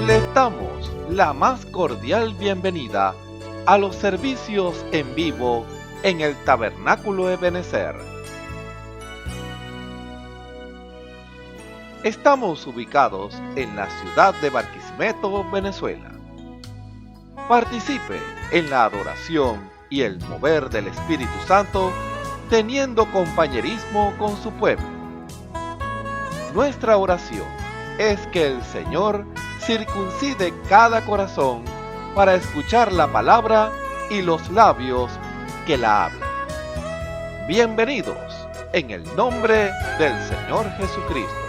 Les damos la más cordial bienvenida a los servicios en vivo en el Tabernáculo Ebenezer. Estamos ubicados en la ciudad de Barquisimeto, Venezuela. Participe en la adoración y el mover del Espíritu Santo, teniendo compañerismo con su pueblo. Nuestra oración es que el Señor circuncide cada corazón para escuchar la palabra y los labios que la hablan. Bienvenidos en el nombre del Señor Jesucristo.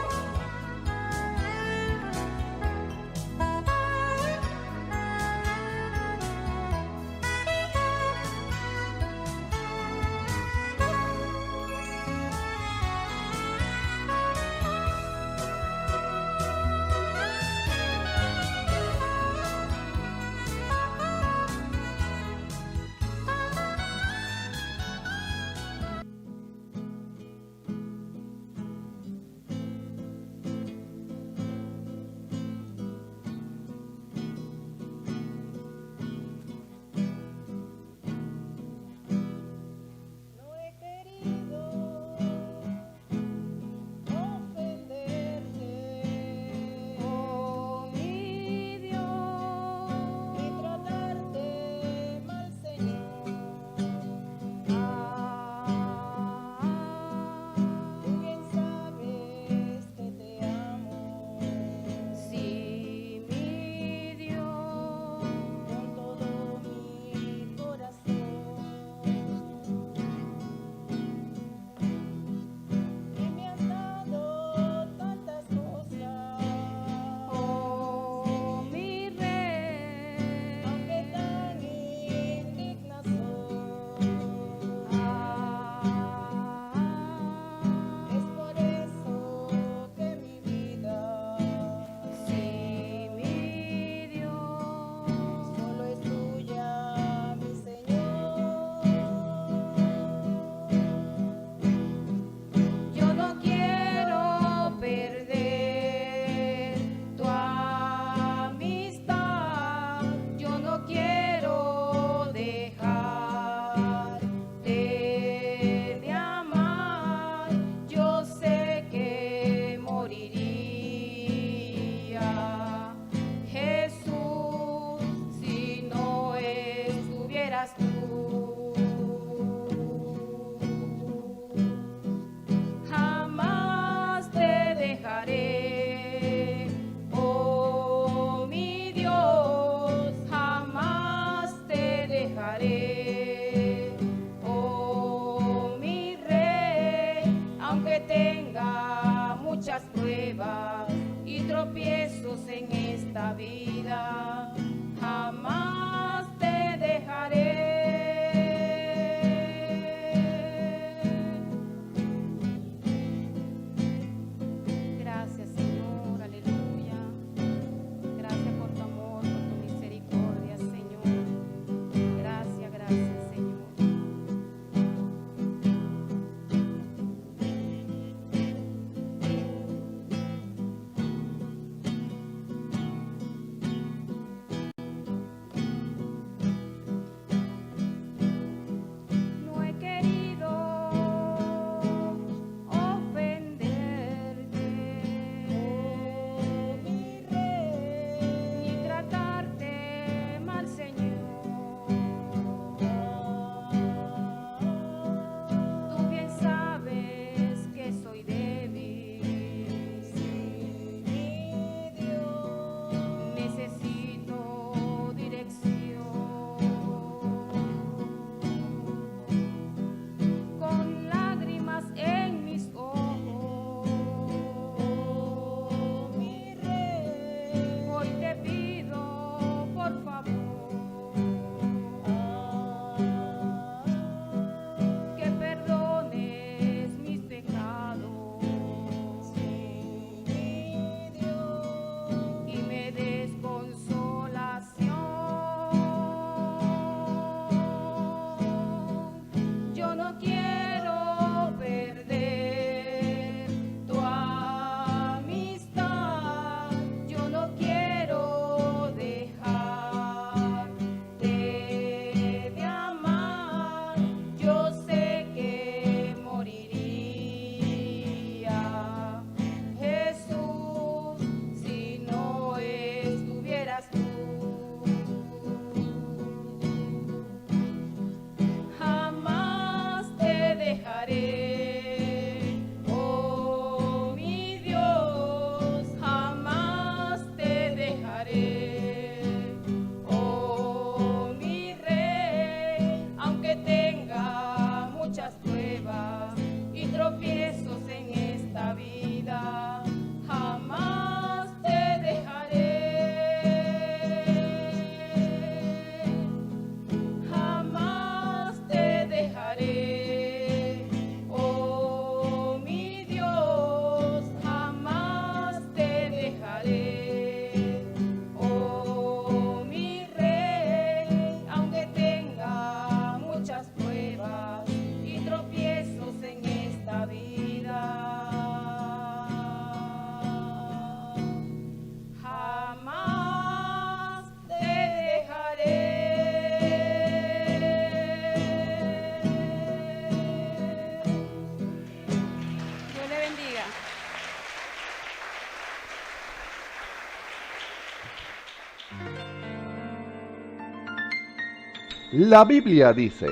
La Biblia dice,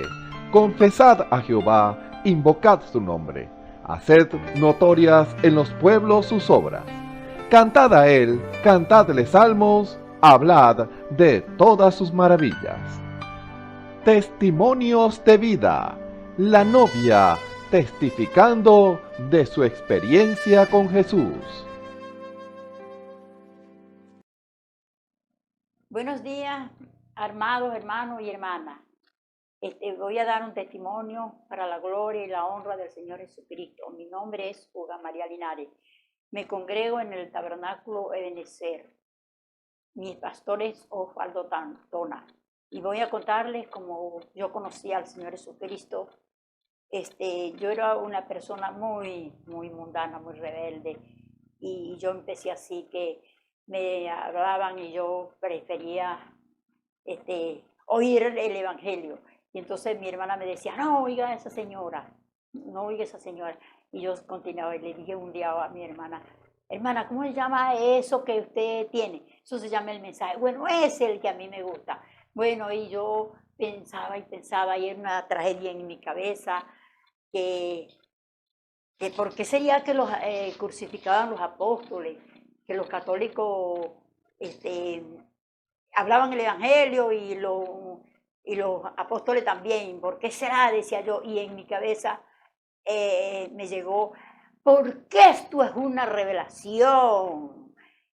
confesad a Jehová, invocad su nombre, haced notorias en los pueblos sus obras. Cantad a él, cantadle salmos, hablad de todas sus maravillas. Testimonios de vida. La novia testificando de su experiencia con Jesús. Buenos días, amados hermanos y hermanas. Voy a dar un testimonio para la gloria y la honra del Señor Jesucristo. Mi nombre es Uga María Linares. Me congrego en el Tabernáculo Ebenezer. Mi pastor es Osvaldo Tona. Y voy a contarles cómo yo conocí al Señor Jesucristo. Yo era una persona muy mundana, muy rebelde. Y yo empecé así que me hablaban y yo prefería oír el Evangelio. Y entonces mi hermana me decía, no oiga a esa señora, no oiga a esa señora. Y yo continuaba y le dije un día a mi hermana, hermana, ¿cómo se llama eso que usted tiene? Eso se llama el mensaje. Bueno, es el que a mí me gusta. Bueno, y yo pensaba y era una tragedia en mi cabeza, que por qué sería que los crucificaban los apóstoles, que los católicos hablaban el Evangelio y los apóstoles también. ¿Por qué será? Decía yo, y en mi cabeza me llegó, porque esto es una revelación.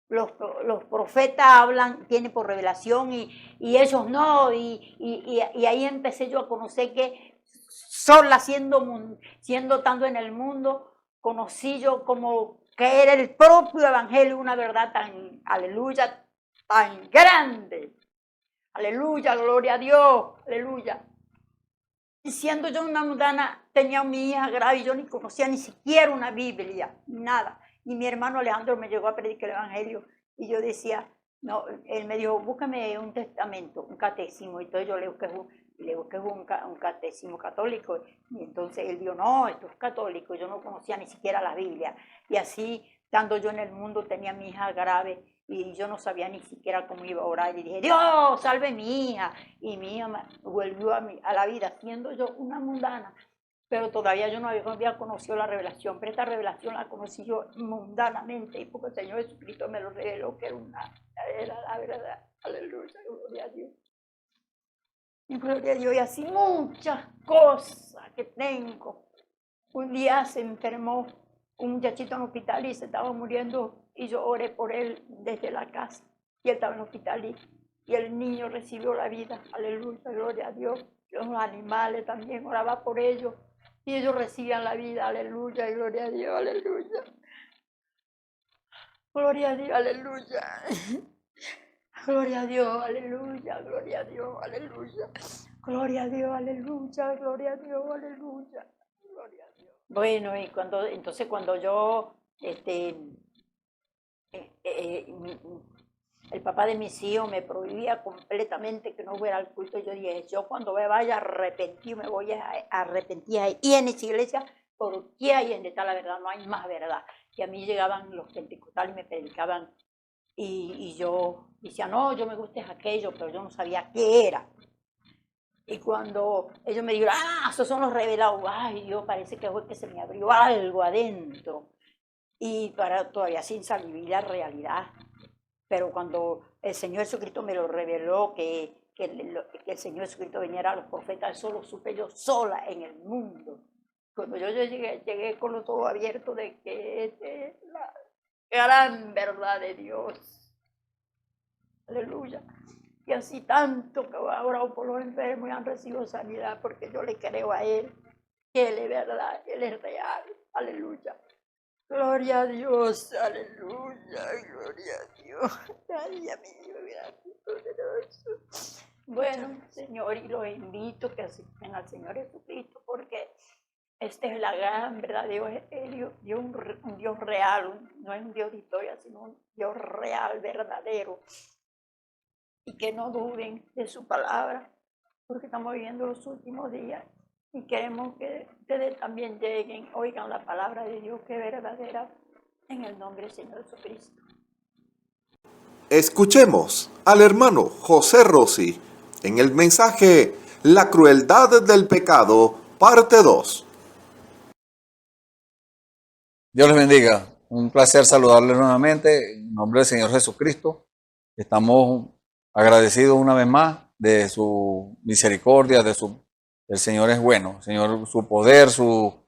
Los profetas hablan, tienen por revelación y ellos no, y ahí empecé yo a conocer que sola siendo tanto en el mundo, conocí yo como que era el propio Evangelio, una verdad tan, aleluya, tan grande. Aleluya, gloria a Dios, aleluya. Y siendo yo una mundana, tenía a mi hija grave y yo ni conocía ni siquiera una Biblia, nada. Y mi hermano Alejandro me llegó a predicar el Evangelio y yo decía, no, él me dijo, búscame un testamento, un catecismo. Y entonces yo le busqué un catecismo católico. Y entonces él dijo, no, esto es católico. Yo no conocía ni siquiera la Biblia. Y así, estando yo en el mundo, tenía a mi hija grave y yo no sabía ni siquiera cómo iba a orar. Y dije, Dios, salve mi hija. Y mi hija volvió a la vida, siendo yo una mundana. Pero todavía yo no había conocido la revelación, pero esta revelación la conocí yo mundanamente, y porque el Señor Jesucristo me lo reveló, que era la verdad. Aleluya, gloria a Dios. Y gloria a Dios, y así muchas cosas que tengo. Un día se enfermó un muchachito en el hospital y se estaba muriendo, y yo oré por él desde la casa, y él estaba en el hospital, y el niño recibió la vida. Aleluya, gloria a Dios. Los animales también oraba por ellos, y ellos recibían la vida. Aleluya, gloria a Dios, aleluya. Gloria a Dios, aleluya. Gloria a Dios, aleluya, gloria a Dios, aleluya. Gloria a Dios, aleluya, gloria a Dios, aleluya. Gloria a Dios. Bueno, y entonces cuando yo, el papá de mis hijos me prohibía completamente que no fuera al culto, yo dije, yo cuando me vaya a arrepentir, me voy a arrepentir ahí. Y en esa iglesia, porque ahí donde está la verdad, no hay más verdad. Y a mí llegaban los pentecostales y me predicaban, y yo decía, no, yo me gusta aquello, pero yo no sabía qué era. Y cuando ellos me dijeron, esos son los revelados, ay, Dios, parece que fue que se me abrió algo adentro. Y todavía sin salir la realidad. Pero cuando el Señor Jesucristo me lo reveló, que el Señor Jesucristo viniera a los profetas, eso lo supe yo sola en el mundo. Cuando yo llegué con los ojos abiertos de que es la gran verdad de Dios. Aleluya. Y así tanto que he orado por los enfermos y han recibido sanidad, porque yo le creo a Él, que Él es verdad, Él es real. Aleluya. Gloria a Dios, aleluya, gloria a Dios. Ay, amigo, gracias, poderoso. Bueno, Señor, y los invito a que asisten al Señor Jesucristo, porque esta es la gran verdad. Dios es un Dios real, no es un Dios de historia, sino un Dios real, verdadero. Y que no duden de su palabra, porque estamos viviendo los últimos días. Y queremos que ustedes también lleguen, oigan la palabra de Dios, que es verdadera, en el nombre del Señor Jesucristo. Escuchemos al hermano José Rossi en el mensaje La crueldad del pecado, parte 2. Dios les bendiga. Un placer saludarles nuevamente en nombre del Señor Jesucristo. Estamos agradecidos una vez más de su misericordia, el Señor es bueno. Señor, su poder, su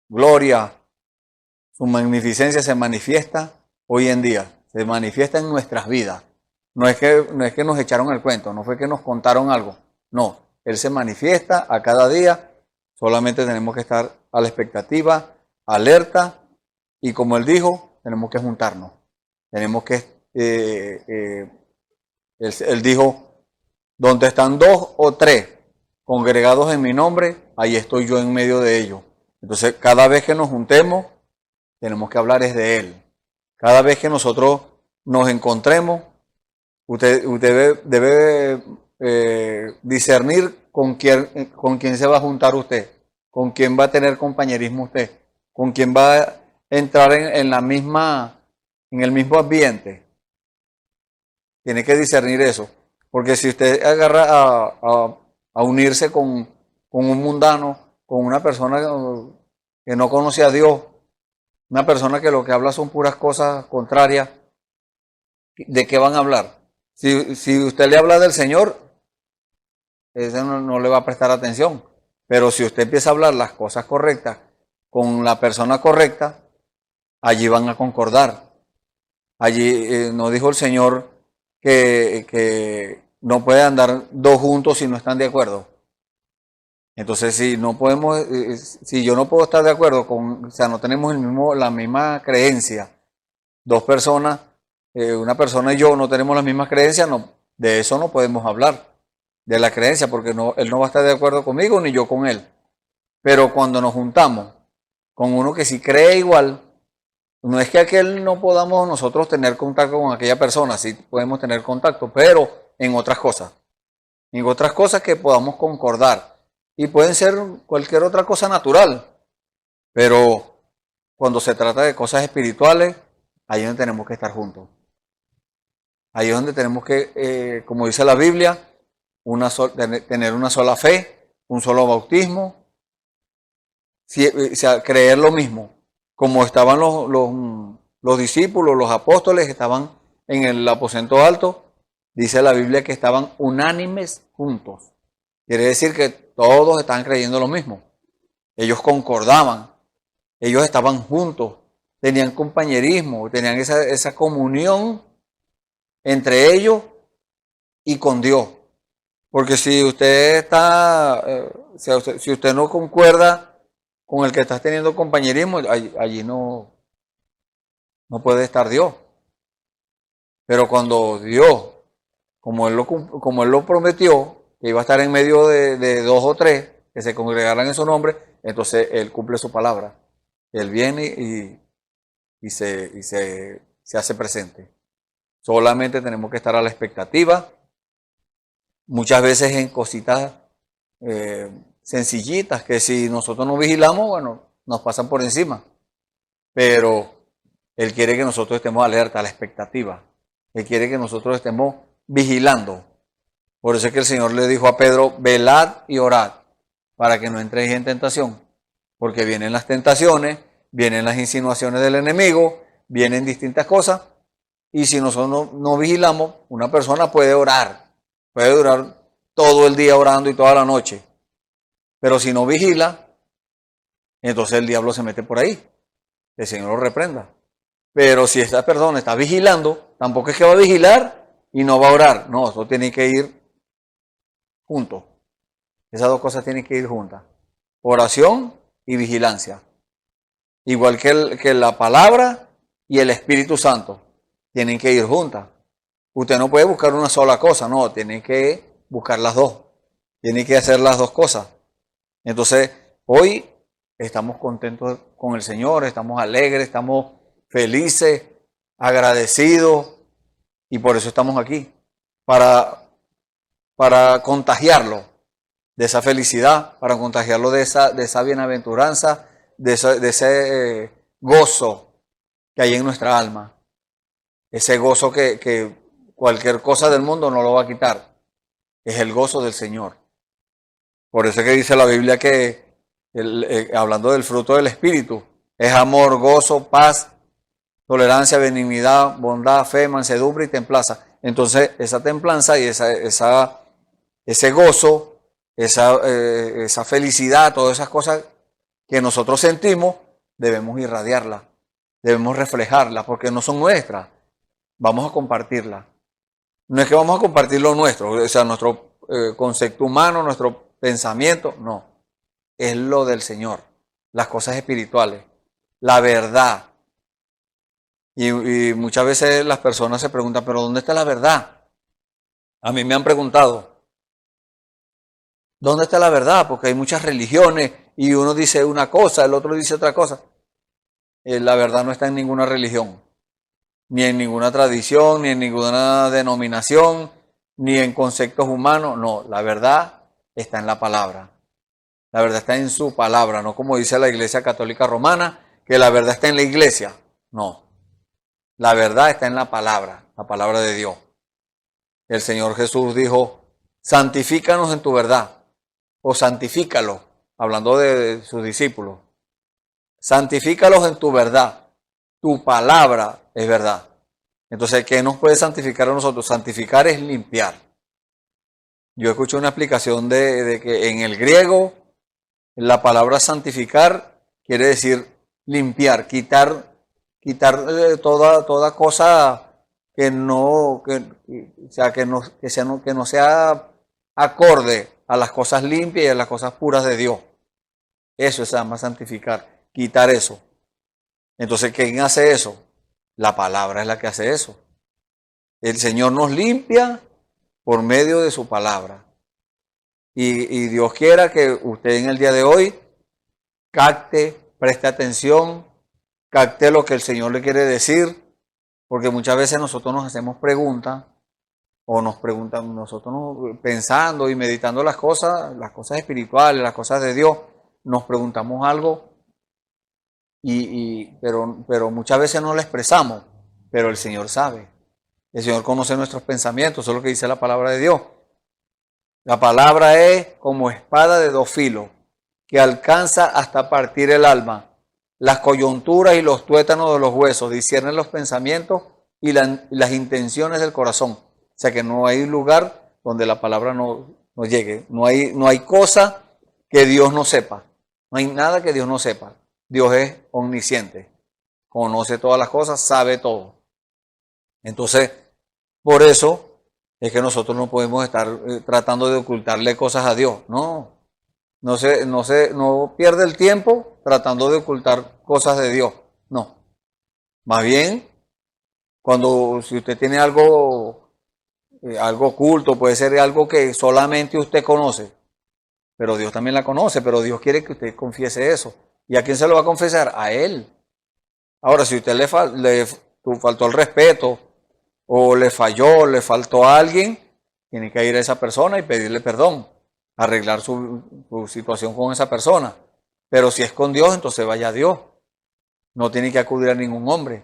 gloria, su magnificencia se manifiesta hoy en día, se manifiesta en nuestras vidas. No es que nos echaron el cuento, no fue que nos contaron algo. No, Él se manifiesta a cada día. Solamente tenemos que estar a la expectativa, alerta, y como Él dijo, tenemos que juntarnos. Tenemos que, él dijo, donde están 2 o 3 congregados en mi nombre, ahí estoy yo en medio de ellos. Entonces, cada vez que nos juntemos, tenemos que hablar es de Él. Cada vez que nosotros nos encontremos, usted debe discernir con quién se va a juntar usted, con quién va a tener compañerismo usted, con quién va a entrar en el mismo ambiente. Tiene que discernir eso, porque si usted agarra a unirse con un mundano, con una persona que no conoce a Dios, una persona que lo que habla son puras cosas contrarias, ¿de qué van a hablar? Si usted le habla del Señor, ese no le va a prestar atención. Pero si usted empieza a hablar las cosas correctas con la persona correcta, allí van a concordar. Allí nos dijo el Señor que no puede andar 2 juntos si no están de acuerdo. Entonces, si yo no puedo estar de acuerdo o sea, no tenemos la misma creencia, 2 personas, una persona y yo no tenemos las mismas creencias, de eso no podemos hablar, de la creencia, porque él no va a estar de acuerdo conmigo ni yo con él. Pero cuando nos juntamos con uno que sí cree igual, no es que aquel no podamos nosotros tener contacto con aquella persona, sí podemos tener contacto, pero en otras cosas que podamos concordar. Y pueden ser cualquier otra cosa natural, pero cuando se trata de cosas espirituales, ahí es donde tenemos que estar juntos. Ahí es donde tenemos que, como dice la Biblia, tener una sola fe, un solo bautismo, creer lo mismo. Como estaban los discípulos, los apóstoles, estaban en el aposento alto, dice la Biblia que estaban unánimes juntos. Quiere decir que todos estaban creyendo lo mismo. Ellos concordaban, ellos estaban juntos, tenían compañerismo, tenían esa comunión entre ellos y con Dios. Porque si usted si usted no concuerda con el que está teniendo compañerismo, allí no puede estar Dios. Pero cuando Dios, como Él lo prometió, que iba a estar en medio de 2 o 3 que se congregaran en su nombre, entonces Él cumple su palabra. Él viene y se hace presente. Solamente tenemos que estar a la expectativa, muchas veces en cositas sencillitas, que si nosotros no vigilamos, bueno, nos pasan por encima. Pero Él quiere que nosotros estemos alerta, a la expectativa. Él quiere que nosotros estemos vigilando. Por eso es que el Señor le dijo a Pedro, velad y orad, para que no entréis en tentación. Porque vienen las tentaciones, vienen las insinuaciones del enemigo, vienen distintas cosas. Y si nosotros no vigilamos, una persona puede orar, puede durar todo el día orando y toda la noche. Pero si no vigila, entonces el diablo se mete por ahí. El Señor lo reprenda. Pero si esta persona está vigilando, tampoco es que va a vigilar y no va a orar. No, eso tiene que ir juntos. Esas 2 cosas tienen que ir juntas. Oración y vigilancia. Igual que la palabra y el Espíritu Santo. Tienen que ir juntas. Usted no puede buscar una sola cosa, no, tiene que buscar las 2. Tiene que hacer las 2 cosas. Entonces, hoy estamos contentos con el Señor, estamos alegres, estamos felices, agradecidos, y por eso estamos aquí, para contagiarlo de esa felicidad, para contagiarlo de esa bienaventuranza, de ese gozo que hay en nuestra alma. Ese gozo que cualquier cosa del mundo no lo va a quitar. Es el gozo del Señor. Por eso es que dice la Biblia que, hablando del fruto del Espíritu, es amor, gozo, paz, tolerancia, benignidad, bondad, fe, mansedumbre y templanza. Entonces, esa templanza y ese gozo, esa felicidad, todas esas cosas que nosotros sentimos, debemos irradiarlas, debemos reflejarlas, porque no son nuestras. Vamos a compartirlas. No es que vamos a compartir lo nuestro, o sea, nuestro concepto humano, nuestro pensamiento, no. Es lo del Señor, las cosas espirituales, la verdad. Y muchas veces las personas se preguntan, ¿pero dónde está la verdad? A mí me han preguntado, ¿dónde está la verdad? Porque hay muchas religiones y uno dice una cosa, el otro dice otra cosa. La verdad no está en ninguna religión, ni en ninguna tradición, ni en ninguna denominación, ni en conceptos humanos. No, la verdad está en la palabra. La verdad está en su palabra, no como dice la Iglesia Católica Romana, que la verdad está en la iglesia. No, la verdad está en la palabra de Dios. El Señor Jesús dijo, santifícanos en tu verdad, o santifícalo, hablando de sus discípulos. Santifícalos en tu verdad, tu palabra es verdad. Entonces, ¿qué nos puede santificar a nosotros? Santificar es limpiar. Yo escuché una explicación de que en el griego la palabra santificar quiere decir limpiar, quitar toda cosa que no sea acorde a las cosas limpias y a las cosas puras de Dios. Eso se llama santificar, quitar eso. Entonces, ¿quién hace eso? La palabra es la que hace eso. El Señor nos limpia por medio de su palabra. Y Dios quiera que usted en el día de hoy capte, preste atención, capte lo que el Señor le quiere decir, porque muchas veces nosotros nos hacemos preguntas, o nos preguntan, nosotros pensando y meditando las cosas espirituales, las cosas de Dios, nos preguntamos algo, pero muchas veces no lo expresamos, pero el Señor sabe. El Señor conoce nuestros pensamientos, eso es lo que dice la palabra de Dios. La palabra es como espada de dos filos, que alcanza hasta partir el alma, las coyunturas y los tuétanos de los huesos, discierne los pensamientos y las intenciones del corazón. O sea que no hay lugar donde la palabra no llegue. No hay cosa que Dios no sepa. No hay nada que Dios no sepa. Dios es omnisciente. Conoce todas las cosas, sabe todo. Entonces, por eso es que nosotros no podemos estar tratando de ocultarle cosas a Dios. No pierde el tiempo tratando de ocultar cosas de Dios. No. Más bien, si usted tiene algo oculto, puede ser algo que solamente usted conoce, pero Dios también la conoce, pero Dios quiere que usted confiese eso. ¿Y a quién se lo va a confesar? A Él. Ahora, si usted le faltó el respeto, o le faltó a alguien, tiene que ir a esa persona y pedirle perdón, arreglar su situación con esa persona. Pero si es con Dios, entonces vaya a Dios. No tiene que acudir a ningún hombre.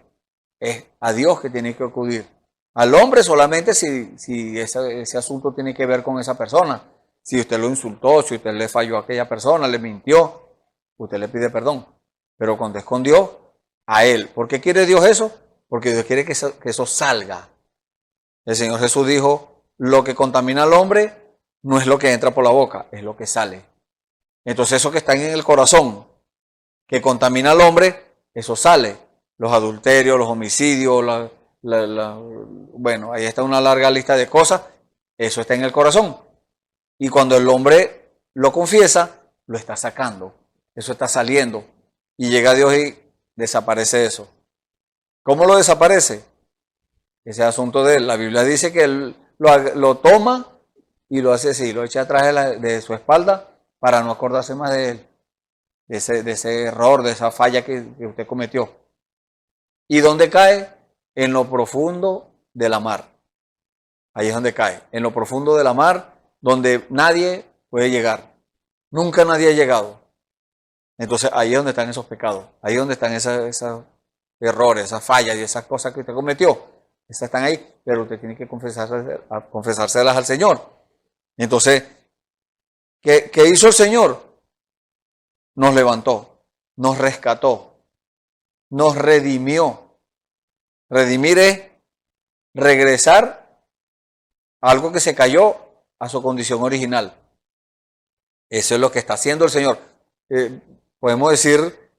Es a Dios que tiene que acudir. Al hombre solamente si ese asunto tiene que ver con esa persona. Si usted lo insultó, si usted le falló a aquella persona, le mintió, usted le pide perdón. Pero cuando es con Dios, a Él. ¿Por qué quiere Dios eso? Porque Dios quiere que eso salga. El Señor Jesús dijo, lo que contamina al hombre no es lo que entra por la boca, es lo que sale. Entonces eso que está en el corazón, que contamina al hombre, eso sale. Los adulterios, los homicidios, bueno, ahí está una larga lista de cosas, eso está en el corazón. Y cuando el hombre lo confiesa, lo está sacando, eso está saliendo. Y llega Dios y desaparece eso. ¿Cómo lo desaparece? Ese asunto de él. La Biblia dice que él lo toma y lo hace así, lo echa atrás de su espalda para no acordarse más de él, de ese error, de esa falla que usted cometió. ¿Y dónde cae? En lo profundo de la mar. Ahí es donde cae, en lo profundo de la mar, donde nadie puede llegar. Nunca nadie ha llegado. Entonces ahí es donde están esos pecados, ahí es donde están esos errores, esas fallas y esas cosas que usted cometió. Esas están ahí, pero usted tiene que confesárselas al Señor. Entonces, ¿qué hizo el Señor? Nos levantó, nos rescató, nos redimió. Redimir es regresar a algo que se cayó a su condición original. Eso es lo que está haciendo el Señor. Podemos decir,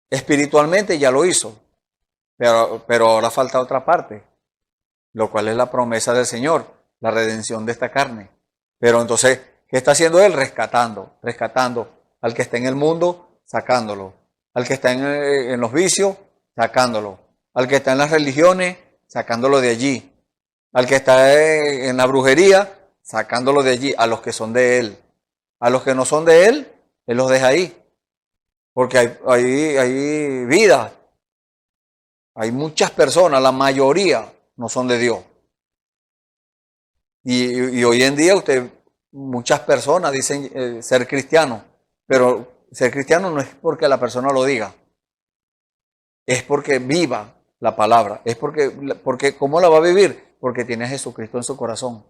espiritualmente ya lo hizo, pero ahora falta otra parte, lo cual es la promesa del Señor, la redención de esta carne. Pero entonces, ¿qué está haciendo Él? Rescatando al que está en el mundo, sacándolo, al que está en los vicios, sacándolo, al que está en las religiones, sacándolo de allí, al que está en la brujería, sacándolo de allí, a los que son de Él. A los que no son de Él, Él los deja ahí. Porque hay vida. Hay muchas personas, la mayoría no son de Dios. Y hoy en día muchas personas dicen ser cristianos, pero ser cristiano no es porque la persona lo diga. Es porque viva la palabra. Es porque ¿cómo la va a vivir? Porque tiene a Jesucristo en su corazón.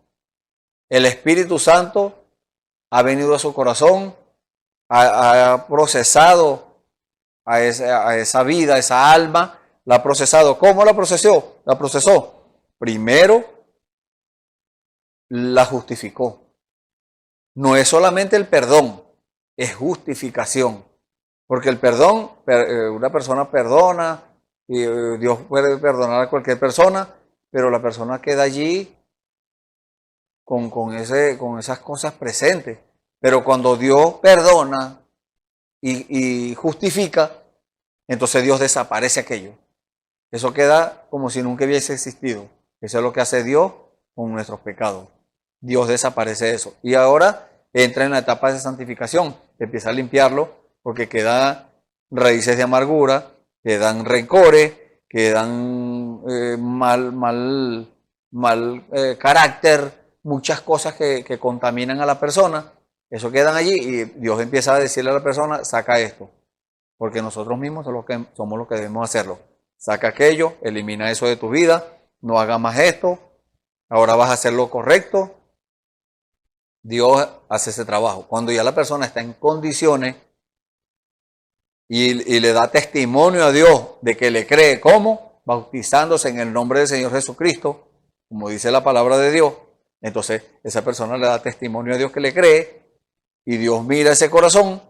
El Espíritu Santo ha venido a su corazón, ha procesado a esa vida, a esa alma, la ha procesado. ¿Cómo la procesó? La procesó. Primero, la justificó. No es solamente el perdón, es justificación. Porque el perdón, una persona perdona, y Dios puede perdonar a cualquier persona, pero la persona queda allí con esas cosas presentes. Pero cuando Dios perdona y justifica, entonces Dios desaparece aquello. Eso queda como si nunca hubiese existido. Eso es lo que hace Dios con nuestros pecados. Dios desaparece eso. Y ahora entra en la etapa de santificación. Empieza a limpiarlo porque quedan raíces de amargura, quedan rencores, quedan mal carácter, muchas cosas que contaminan a la persona. Eso quedan allí y Dios empieza a decirle a la persona, saca esto. Porque nosotros mismos somos los que debemos hacerlo. Saca aquello, elimina eso de tu vida, no haga más esto, ahora vas a hacer lo correcto. Dios hace ese trabajo. Cuando ya la persona está en condiciones y le da testimonio a Dios de que le cree, ¿cómo? Bautizándose en el nombre del Señor Jesucristo, como dice la palabra de Dios. Entonces esa persona le da testimonio a Dios que le cree y Dios mira ese corazón,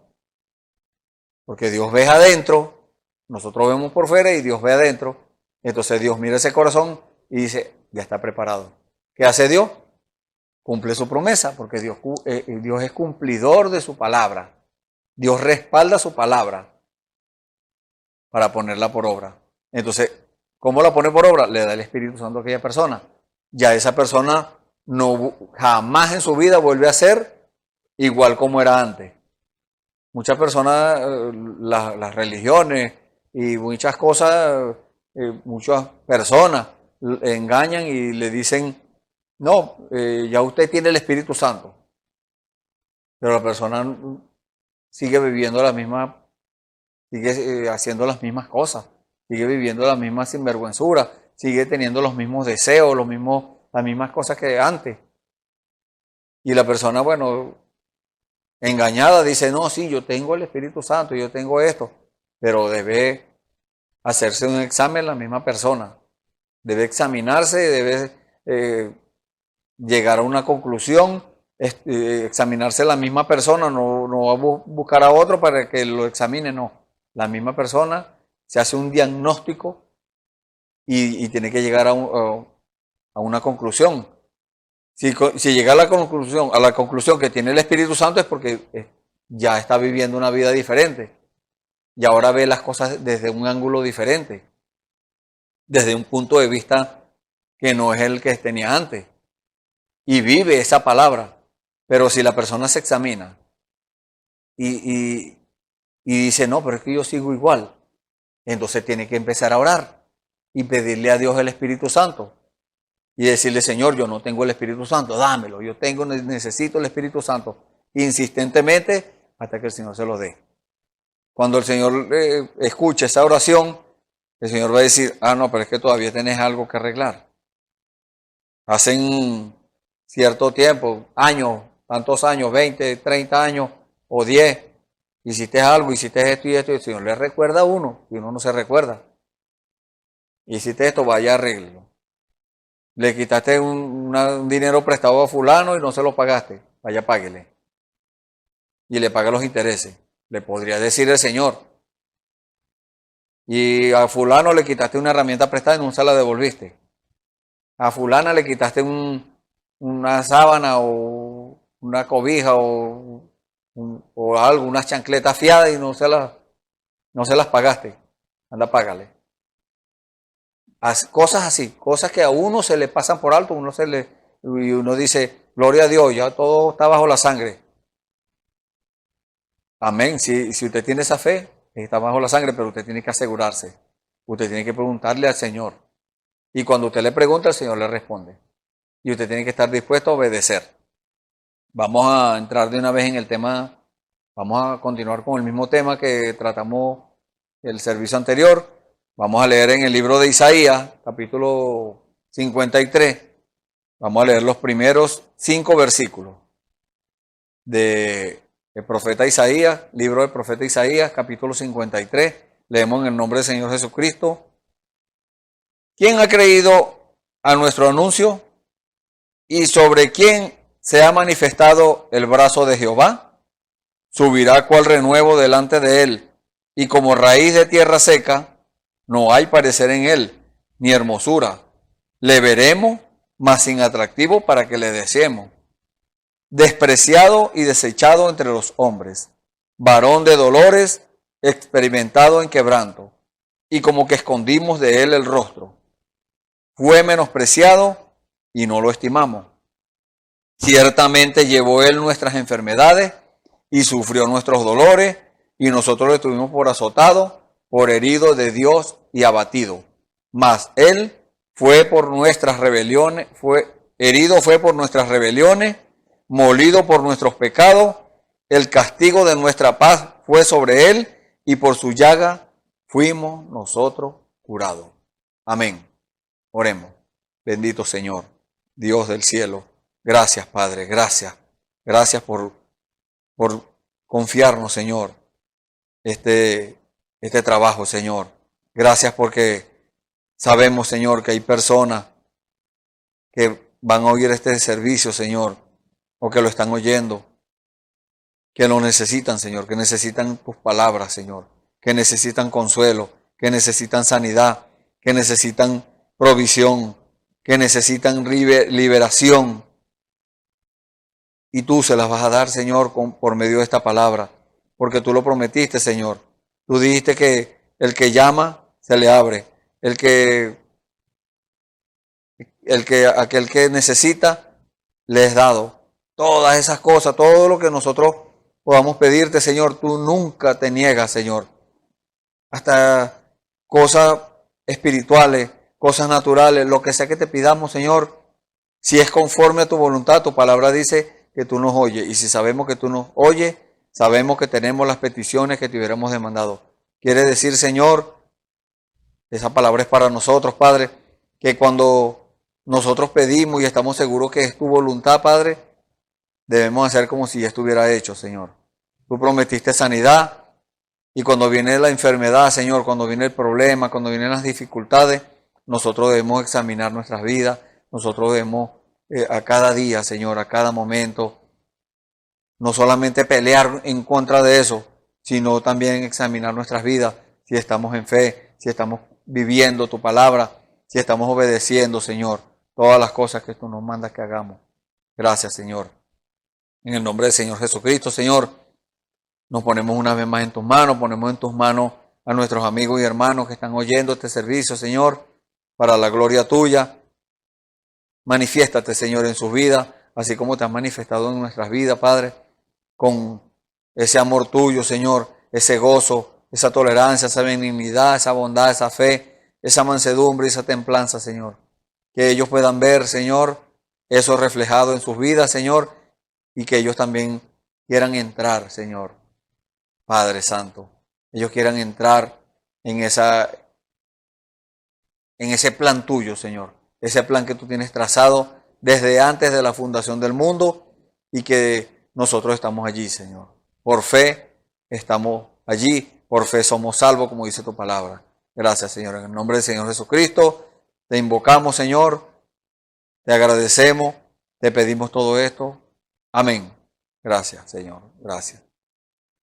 porque Dios ve adentro, nosotros vemos por fuera y Dios ve adentro. Entonces Dios mira ese corazón y dice, ya está preparado. ¿Qué hace Dios? Cumple su promesa, porque Dios es cumplidor de su palabra. Dios respalda su palabra para ponerla por obra. Entonces, ¿cómo la pone por obra? Le da el Espíritu Santo a aquella persona. Ya esa persona jamás en su vida vuelve a ser igual como era antes. Muchas personas, las religiones y muchas cosas, muchas personas engañan y le dicen, no, ya usted tiene el Espíritu Santo. Pero la persona sigue viviendo sigue haciendo las mismas cosas, sigue viviendo la misma sinvergüenzura, sigue teniendo los mismos deseos, las mismas cosas que antes. Y la persona, bueno, engañada dice, no, sí, yo tengo el Espíritu Santo, yo tengo esto, pero debe hacerse un examen la misma persona, debe examinarse, debe llegar a una conclusión, examinarse la misma persona, no va a buscar a otro para que lo examine, no. La misma persona se hace un diagnóstico y tiene que llegar a una conclusión. Si llega a la conclusión que tiene el Espíritu Santo es porque ya está viviendo una vida diferente y ahora ve las cosas desde un ángulo diferente, desde un punto de vista que no es el que tenía antes. Y vive esa palabra. Pero si la persona se examina y dice, no, pero es que yo sigo igual, entonces tiene que empezar a orar y pedirle a Dios el Espíritu Santo y decirle, Señor, yo no tengo el Espíritu Santo, dámelo, necesito el Espíritu Santo, insistentemente hasta que el Señor se lo dé. Cuando el Señor escuche esa oración, el Señor va a decir, no, pero es que todavía tenés algo que arreglar. hacen cierto tiempo, años, tantos años, 20, 30 años o 10, hiciste algo, hiciste esto y esto, y el Señor le recuerda a uno, y uno no se recuerda. Hiciste esto, vaya, arréglelo. Le quitaste un dinero prestado a fulano y no se lo pagaste, vaya, páguele. Y le paga los intereses. Le podría decir el Señor. Y a fulano le quitaste una herramienta prestada y no se la devolviste. A fulana le quitaste una sábana o una cobija o algo, unas chancletas fiadas y no se las pagaste. Anda, págale. Cosas así, cosas que a uno se le pasan por alto, y uno dice, gloria a Dios, ya todo está bajo la sangre. Amén. Si usted tiene esa fe, está bajo la sangre, pero usted tiene que asegurarse. Usted tiene que preguntarle al Señor. Y cuando usted le pregunta, el Señor le responde. Y usted tiene que estar dispuesto a obedecer. Vamos a entrar de una vez en el tema. Vamos a continuar con el mismo tema que tratamos el servicio anterior. Vamos a leer en el libro de Isaías, capítulo 53. Vamos a leer los primeros 5 versículos del profeta Isaías, libro del profeta Isaías, capítulo 53. Leemos en el nombre del Señor Jesucristo. ¿Quién ha creído a nuestro anuncio? ¿Y sobre quién se ha manifestado el brazo de Jehová? Subirá cual renuevo delante de él, y como raíz de tierra seca, no hay parecer en él, ni hermosura. Le veremos, mas sin atractivo para que le deseemos. Despreciado y desechado entre los hombres, varón de dolores, experimentado en quebranto, y como que escondimos de él el rostro. Fue menospreciado y no lo estimamos. Ciertamente llevó él nuestras enfermedades y sufrió nuestros dolores, y nosotros le tuvimos por azotado, por herido de Dios y abatido. Mas él fue por nuestras rebeliones, herido fue por nuestras rebeliones, molido por nuestros pecados. El castigo de nuestra paz fue sobre él, y por su llaga fuimos nosotros curados. Amén. Oremos. Bendito Señor, Dios del cielo. Gracias, Padre, gracias. Gracias por confiarnos, Señor, este trabajo, Señor. Gracias porque sabemos, Señor, que hay personas que van a oír este servicio, Señor, o que lo están oyendo, que lo necesitan, Señor, que necesitan tus palabras, Señor, que necesitan consuelo, que necesitan sanidad, que necesitan provisión, que necesitan liberación. Y tú se las vas a dar, Señor, por medio de esta palabra, porque tú lo prometiste, Señor. Tú dijiste que el que llama, se le abre. Aquel que necesita, le es dado. Todas esas cosas, todo lo que nosotros podamos pedirte, Señor, tú nunca te niegas, Señor. Hasta cosas espirituales, cosas naturales, lo que sea que te pidamos, Señor, si es conforme a tu voluntad, tu palabra dice que tú nos oyes. Y si sabemos que tú nos oyes, sabemos que tenemos las peticiones que te hubiéramos demandado. Quiere decir, Señor, esa palabra es para nosotros, Padre, que cuando nosotros pedimos y estamos seguros que es tu voluntad, Padre, debemos hacer como si ya estuviera hecho, Señor. Tú prometiste sanidad, y cuando viene la enfermedad, Señor, cuando viene el problema, cuando vienen las dificultades, nosotros debemos examinar nuestras vidas, nosotros debemos a cada día, Señor, a cada momento, no solamente pelear en contra de eso, sino también examinar nuestras vidas, si estamos en fe, si estamos viviendo tu palabra, si estamos obedeciendo, Señor, todas las cosas que tú nos mandas que hagamos. Gracias, Señor. En el nombre del Señor Jesucristo, Señor, nos ponemos una vez más en tus manos, ponemos en tus manos a nuestros amigos y hermanos que están oyendo este servicio, Señor, para la gloria tuya. Manifiéstate, Señor, en sus vidas, así como te has manifestado en nuestras vidas, Padre, con ese amor tuyo, Señor, ese gozo, esa tolerancia, esa benignidad, esa bondad, esa fe, esa mansedumbre y esa templanza, Señor. Que ellos puedan ver, Señor, eso reflejado en sus vidas, Señor, y que ellos también quieran entrar, Señor, Padre Santo. Ellos quieran entrar en ese plan tuyo, Señor. ese plan que tú tienes trazado desde antes de la fundación del mundo y que nosotros estamos allí, Señor. Por fe estamos allí, por fe somos salvos, como dice tu palabra. Gracias, Señor. En el nombre del Señor Jesucristo, te invocamos, Señor, te agradecemos, te pedimos todo esto. Amén. Gracias, Señor. Gracias.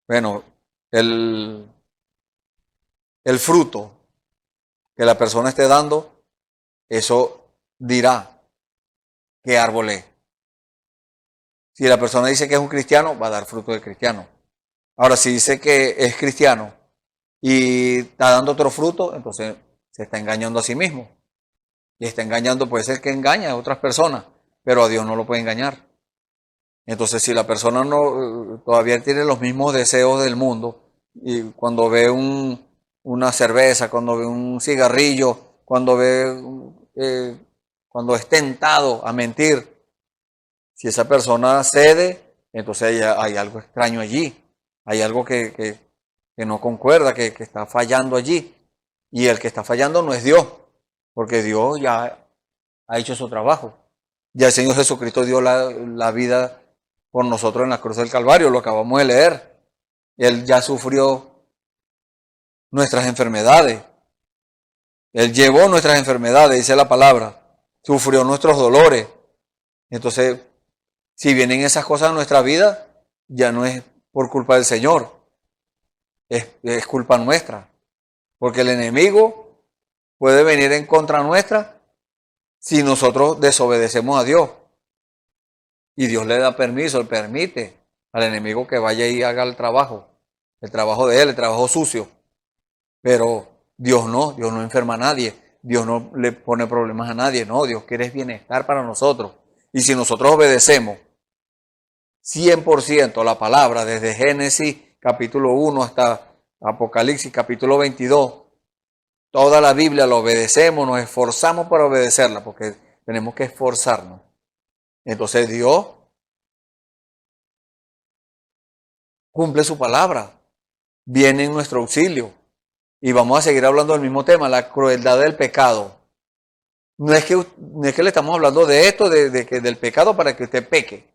Bueno, el fruto que la persona esté dando, eso dirá qué árbol es. Si la persona dice que es un cristiano, va a dar fruto de cristiano. Ahora, si dice que es cristiano y está dando otro fruto, entonces se está engañando a sí mismo. Y está engañando, puede ser que engaña a otras personas, pero a Dios no lo puede engañar. Entonces, si la persona no todavía tiene los mismos deseos del mundo, y cuando ve una cerveza, cuando ve un cigarrillo, cuando es tentado a mentir, si esa persona cede, entonces hay algo extraño allí, hay algo que no concuerda, que está fallando allí. Y el que está fallando no es Dios, porque Dios ya ha hecho su trabajo. Ya el Señor Jesucristo dio la vida por nosotros en la cruz del Calvario, lo acabamos de leer. Él ya sufrió nuestras enfermedades. Él llevó nuestras enfermedades, dice la palabra. Sufrió nuestros dolores. Entonces, si vienen esas cosas a nuestra vida, ya no es por culpa del Señor. Es culpa nuestra. Porque el enemigo puede venir en contra nuestra si nosotros desobedecemos a Dios. Y Dios le da permiso, le permite al enemigo que vaya y haga el trabajo de él, el trabajo sucio. Pero Dios no enferma a nadie, Dios no le pone problemas a nadie, no, Dios quiere bienestar para nosotros. Y si nosotros obedecemos 100% la palabra, desde Génesis capítulo 1 hasta Apocalipsis capítulo 22, toda la Biblia la obedecemos, nos esforzamos para obedecerla, porque tenemos que esforzarnos. Entonces Dios cumple su palabra, viene en nuestro auxilio. Y vamos a seguir hablando del mismo tema, la crueldad del pecado. No es que le estamos hablando de esto, del pecado para que usted peque.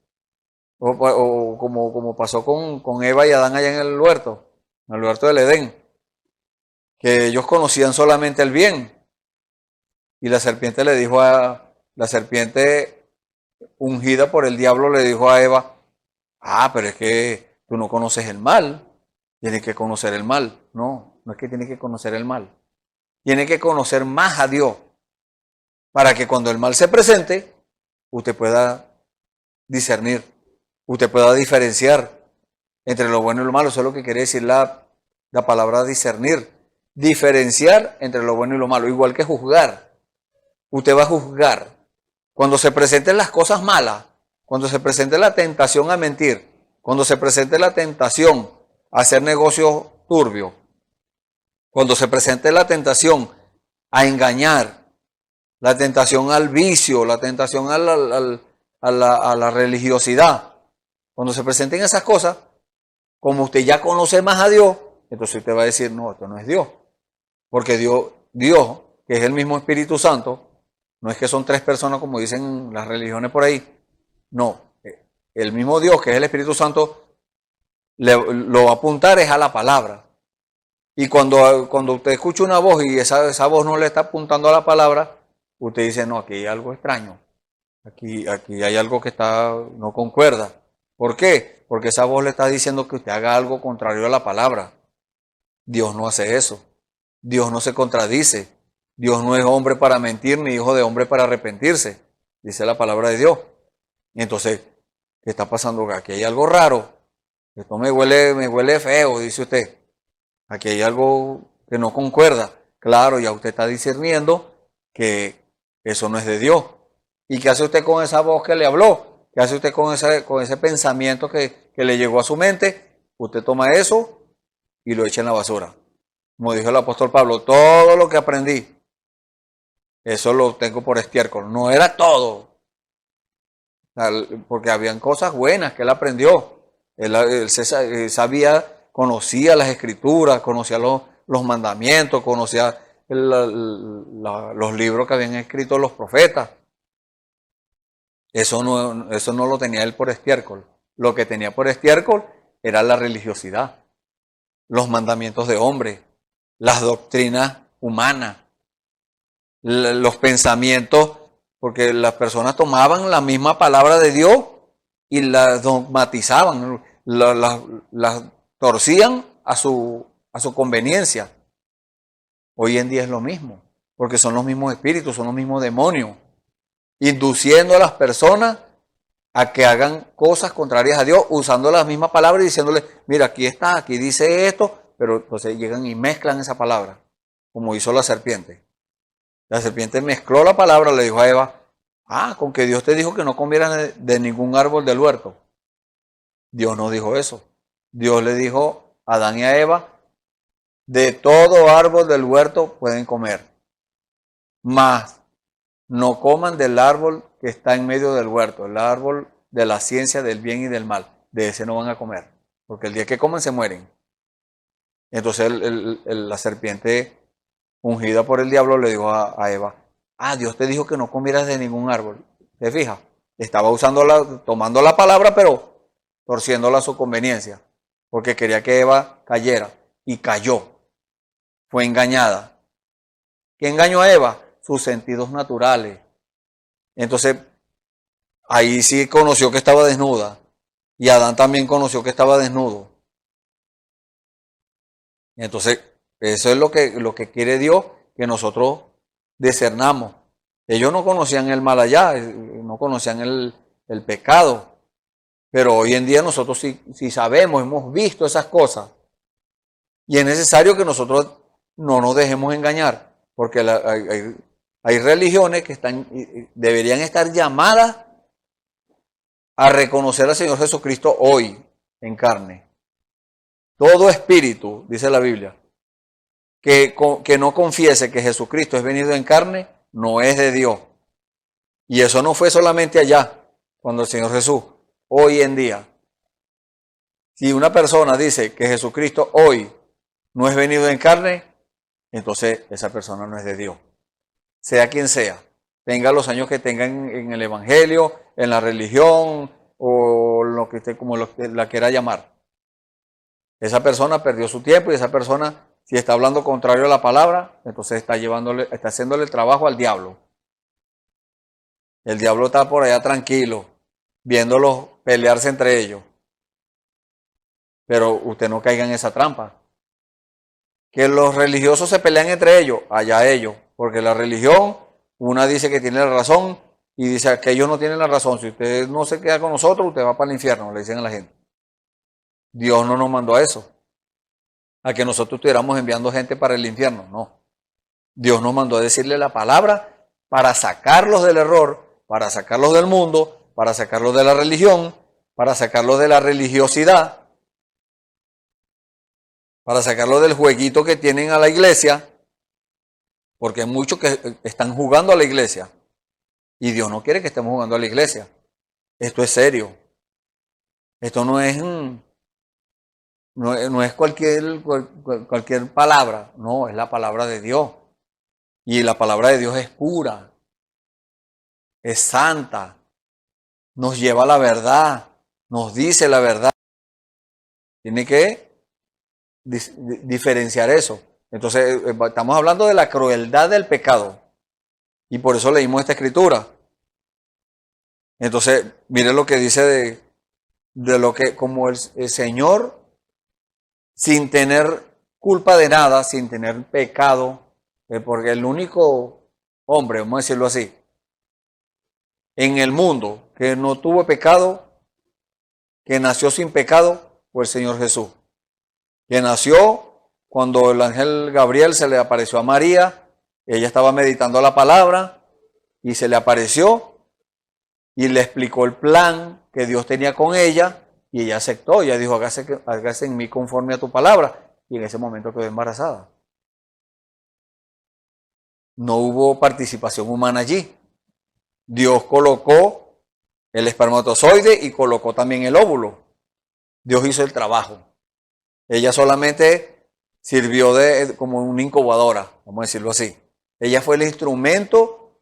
O como pasó con Eva y Adán allá en el huerto del Edén. Que ellos conocían solamente el bien. Y la serpiente le dijo la serpiente ungida por el diablo le dijo a Eva, pero es que tú no conoces el mal, tienes que conocer el mal. No es que tienes que conocer el mal. Tienes que conocer más a Dios para que cuando el mal se presente, usted pueda discernir, usted pueda diferenciar entre lo bueno y lo malo. Eso es lo que quiere decir la palabra discernir. Diferenciar entre lo bueno y lo malo, igual que juzgar. Usted va a juzgar. Cuando se presenten las cosas malas, cuando se presente la tentación a mentir, cuando se presente la tentación a hacer negocios turbios, cuando se presente la tentación a engañar, la tentación al vicio, la tentación a la religiosidad, cuando se presenten esas cosas, como usted ya conoce más a Dios, entonces usted va a decir, no, esto no es Dios. Porque Dios, que es el mismo Espíritu Santo, no es que son tres personas como dicen las religiones por ahí. No, el mismo Dios, que es el Espíritu Santo, lo va a apuntar es a la palabra. Y cuando usted escucha una voz y esa voz no le está apuntando a la palabra, usted dice, no, aquí hay algo extraño. Aquí hay algo que no concuerda. ¿Por qué? Porque esa voz le está diciendo que usted haga algo contrario a la palabra. Dios no hace eso. Dios no se contradice. Dios no es hombre para mentir, ni hijo de hombre para arrepentirse. Dice la palabra de Dios. Y entonces, ¿qué está pasando? Aquí hay algo raro. Esto me huele feo, dice usted. Aquí hay algo que no concuerda. Claro, ya usted está discerniendo que eso no es de Dios. ¿Y qué hace usted con esa voz que le habló? ¿Qué hace usted con ese pensamiento que le llegó a su mente? Usted toma eso y lo echa en la basura. Como dijo el apóstol Pablo, todo lo que aprendí, eso lo tengo por estiércol. No era todo. Porque habían cosas buenas que él aprendió. Él sabía, conocía las escrituras, conocía los mandamientos, conocía los libros que habían escrito los profetas. Eso no lo tenía él por estiércol. Lo que tenía por estiércol era la religiosidad, los mandamientos de hombre, las doctrinas humanas, los pensamientos, porque las personas tomaban la misma palabra de Dios y la dogmatizaban, las torcían a su conveniencia. Hoy en día es lo mismo, porque son los mismos espíritus, son los mismos demonios, induciendo a las personas a que hagan cosas contrarias a Dios, usando las mismas palabras y diciéndole, mira, aquí está, aquí dice esto, pero entonces llegan y mezclan esa palabra, como hizo la serpiente. La serpiente mezcló la palabra, le dijo a Eva, con que Dios te dijo que no comieras de ningún árbol del huerto. Dios no dijo eso. Dios le dijo a Adán y a Eva, de todo árbol del huerto pueden comer, mas no coman del árbol que está en medio del huerto, el árbol de la ciencia del bien y del mal. De ese no van a comer, porque el día que coman se mueren. Entonces la serpiente ungida por el diablo le dijo a Eva, Dios te dijo que no comieras de ningún árbol. ¿Te fijas? Estaba tomando la palabra, pero torciéndola a su conveniencia, porque quería que Eva cayera, y cayó. Fue engañada. ¿Qué engañó a Eva? Sus sentidos naturales. Entonces, ahí sí conoció que estaba desnuda, y Adán también conoció que estaba desnudo. Entonces, eso es lo que quiere Dios, que nosotros discernamos. Ellos no conocían el mal allá, no conocían el pecado, pero hoy en día nosotros sí sabemos, hemos visto esas cosas. Y es necesario que nosotros no nos dejemos engañar, porque hay religiones que deberían estar llamadas a reconocer al Señor Jesucristo hoy en carne. Todo espíritu, dice la Biblia, que no confiese que Jesucristo es venido en carne, no es de Dios. Y eso no fue solamente allá, cuando el Señor Jesús, hoy en día. Si una persona dice que Jesucristo hoy no es venido en carne, entonces esa persona no es de Dios. Sea quien sea, tenga los años que tenga en el Evangelio, en la religión, o lo que usted como la quiera llamar. Esa persona perdió su tiempo, y esa persona, si está hablando contrario a la palabra, entonces está haciéndole el trabajo al diablo. El diablo está por allá tranquilo, viéndolos pelearse entre ellos. Pero usted no caiga en esa trampa. Que los religiosos se pelean entre ellos, allá ellos. Porque la religión, una dice que tiene la razón y dice que ellos no tienen la razón. Si usted no se queda con nosotros, usted va para el infierno, le dicen a la gente. Dios no nos mandó a eso, a que nosotros estuviéramos enviando gente para el infierno, no. Dios nos mandó a decirle la palabra para sacarlos del error, para sacarlos del mundo, para sacarlos de la religión, para sacarlos de la religiosidad, para sacarlos del jueguito que tienen a la iglesia, porque hay muchos que están jugando a la iglesia, y Dios no quiere que estemos jugando a la iglesia. Esto es serio. Esto no es cualquier palabra, no, es la palabra de Dios. Y la palabra de Dios es pura, es santa, nos lleva a la verdad, nos dice la verdad. Tiene que diferenciar eso. Entonces, estamos hablando de la crueldad del pecado. Y por eso leímos esta escritura. Entonces, mire lo que dice de lo que, como el Señor, sin tener culpa de nada, sin tener pecado, porque el único hombre, vamos a decirlo así, en el mundo que no tuvo pecado, que nació sin pecado, fue el Señor Jesús, que nació cuando el ángel Gabriel se le apareció a María. Ella estaba meditando la palabra y se le apareció y le explicó el plan que Dios tenía con ella, y ella aceptó. Ella dijo, hágase en mí conforme a tu palabra, y en ese momento quedó embarazada. No hubo participación humana allí. Dios colocó el espermatozoide y colocó también el óvulo. Dios hizo el trabajo. Ella solamente sirvió como una incubadora. vamos a decirlo así. Ella fue el instrumento,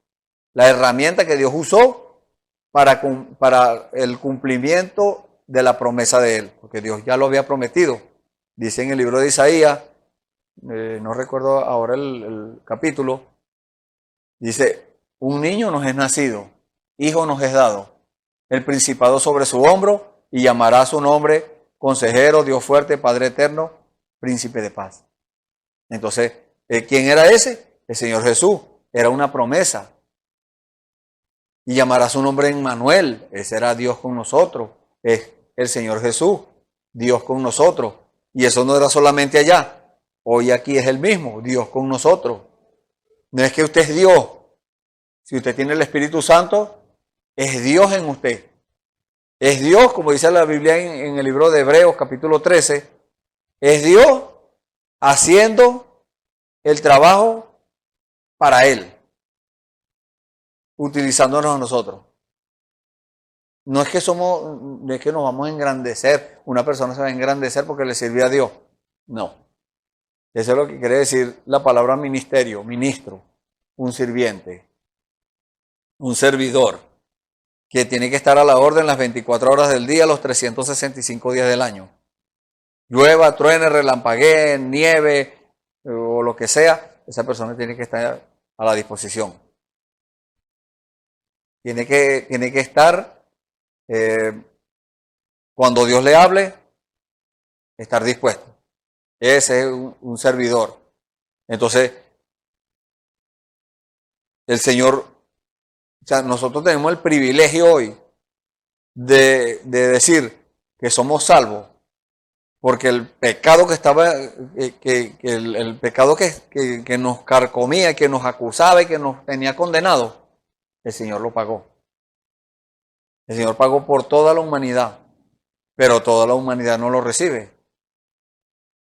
la herramienta que Dios usó para el cumplimiento de la promesa de Él, porque Dios ya lo había prometido. Dice en el libro de Isaías, no recuerdo ahora el capítulo, dice, un niño nos es nacido, hijo nos es dado, el principado sobre su hombro, y llamará su nombre Consejero, Dios fuerte, Padre eterno, Príncipe de paz. Entonces, ¿quién era ese? El Señor Jesús. Era una promesa. Y llamará su nombre Emmanuel. Ese era Dios con nosotros. Es el Señor Jesús, Dios con nosotros. Y eso no era solamente allá. Hoy aquí es el mismo, Dios con nosotros. No es que usted es Dios. Si usted tiene el Espíritu Santo, es Dios en usted. Es Dios, como dice la Biblia en el libro de Hebreos, capítulo 13, es Dios haciendo el trabajo para Él, utilizándonos a nosotros. No es que nos vamos a engrandecer, una persona se va a engrandecer porque le sirve a Dios. No. Eso es lo que quiere decir la palabra ministerio, ministro, un sirviente, un servidor, que tiene que estar a la orden las 24 horas del día, los 365 días del año. Llueva, truene, relampaguee, nieve o lo que sea, esa persona tiene que estar a la disposición. Tiene que estar, cuando Dios le hable, estar dispuesto. Ese es un servidor. Entonces, el Señor, o sea, nosotros tenemos el privilegio hoy de decir que somos salvos, porque el pecado que estaba, el pecado que nos carcomía, que nos acusaba y que nos tenía condenados, el Señor lo pagó. El Señor pagó por toda la humanidad, pero toda la humanidad no lo recibe.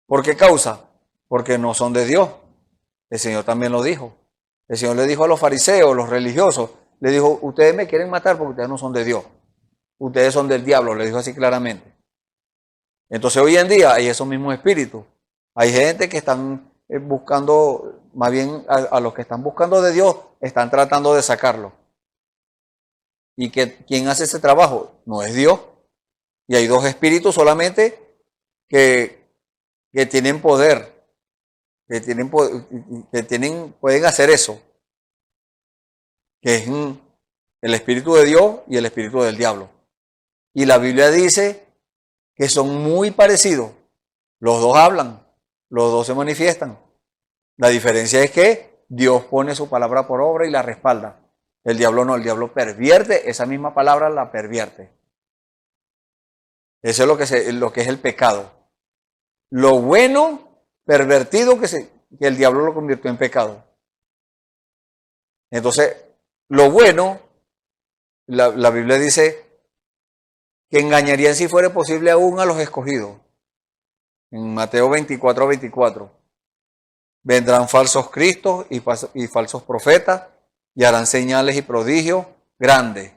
¿Por qué causa? Porque no son de Dios. El Señor también lo dijo. El Señor le dijo a los fariseos, los religiosos, le dijo, ustedes me quieren matar porque ustedes no son de Dios. Ustedes son del diablo, le dijo así claramente. Entonces hoy en día hay esos mismos espíritus. Hay gente que están buscando, más bien a los que están buscando de Dios, están tratando de sacarlo. ¿Y quién hace ese trabajo? No es Dios. Y hay dos espíritus solamente que tienen poder, pueden hacer eso, que es el espíritu de Dios y el espíritu del diablo. Y la Biblia dice que son muy parecidos. Los dos hablan, los dos se manifiestan. La diferencia es que Dios pone su palabra por obra y la respalda. El diablo no, el diablo pervierte, esa misma palabra la pervierte. Eso es lo que es el pecado. Lo bueno, pervertido, que el diablo lo convirtió en pecado. Entonces, lo bueno, la Biblia dice que engañarían si fuera posible aún a los escogidos. En Mateo 24:24. Vendrán falsos cristos y falsos profetas y harán señales y prodigios grandes.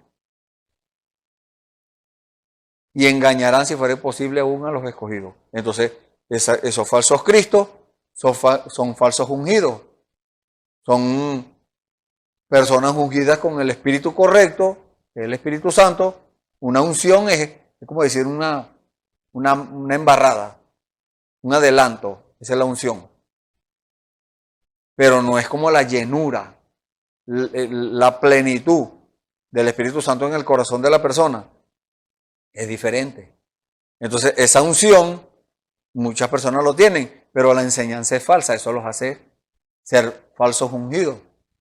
Y engañarán si fuera posible aún a los escogidos. Entonces, esos falsos cristos son falsos ungidos. Son personas ungidas con el Espíritu correcto, el Espíritu Santo. Una unción es como decir una embarrada, un adelanto. Esa es la unción. Pero no es como la llenura, la plenitud del Espíritu Santo en el corazón de la persona. Es diferente. Entonces, esa unción, muchas personas lo tienen, pero la enseñanza es falsa. Eso los hace ser falsos ungidos.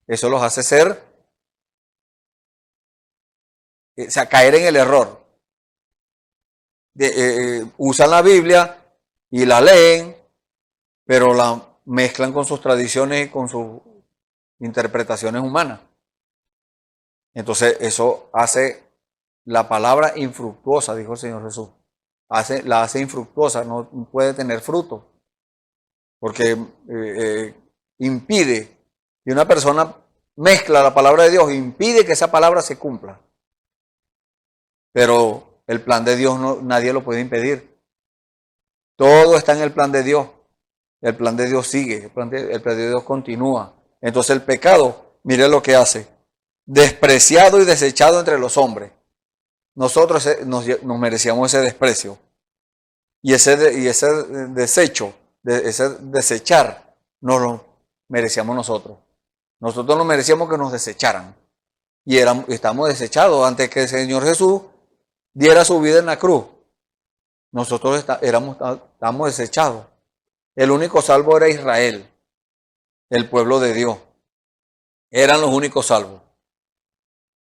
Eso los hace ser, o sea, caer en el error. Usan la Biblia y la leen, pero la mezclan con sus tradiciones y con sus interpretaciones humanas. Entonces, eso hace la palabra infructuosa, dijo el Señor Jesús. La hace infructuosa, no puede tener fruto. Porque impide que una persona mezcla la palabra de Dios, impide que esa palabra se cumpla. Pero el plan de Dios nadie lo puede impedir. Todo está en el plan de Dios. el plan de Dios sigue, el plan de Dios continúa. Entonces el pecado, mire lo que hace, despreciado y desechado entre los hombres. Nosotros nos merecíamos ese desprecio. Y ese desecho, ese desechar, nos lo merecíamos nosotros. Nosotros nos merecíamos que nos desecharan. Y estamos desechados antes que el Señor Jesús diera su vida en la cruz. Nosotros estábamos desechados. El único salvo era Israel, el pueblo de Dios. Eran los únicos salvos.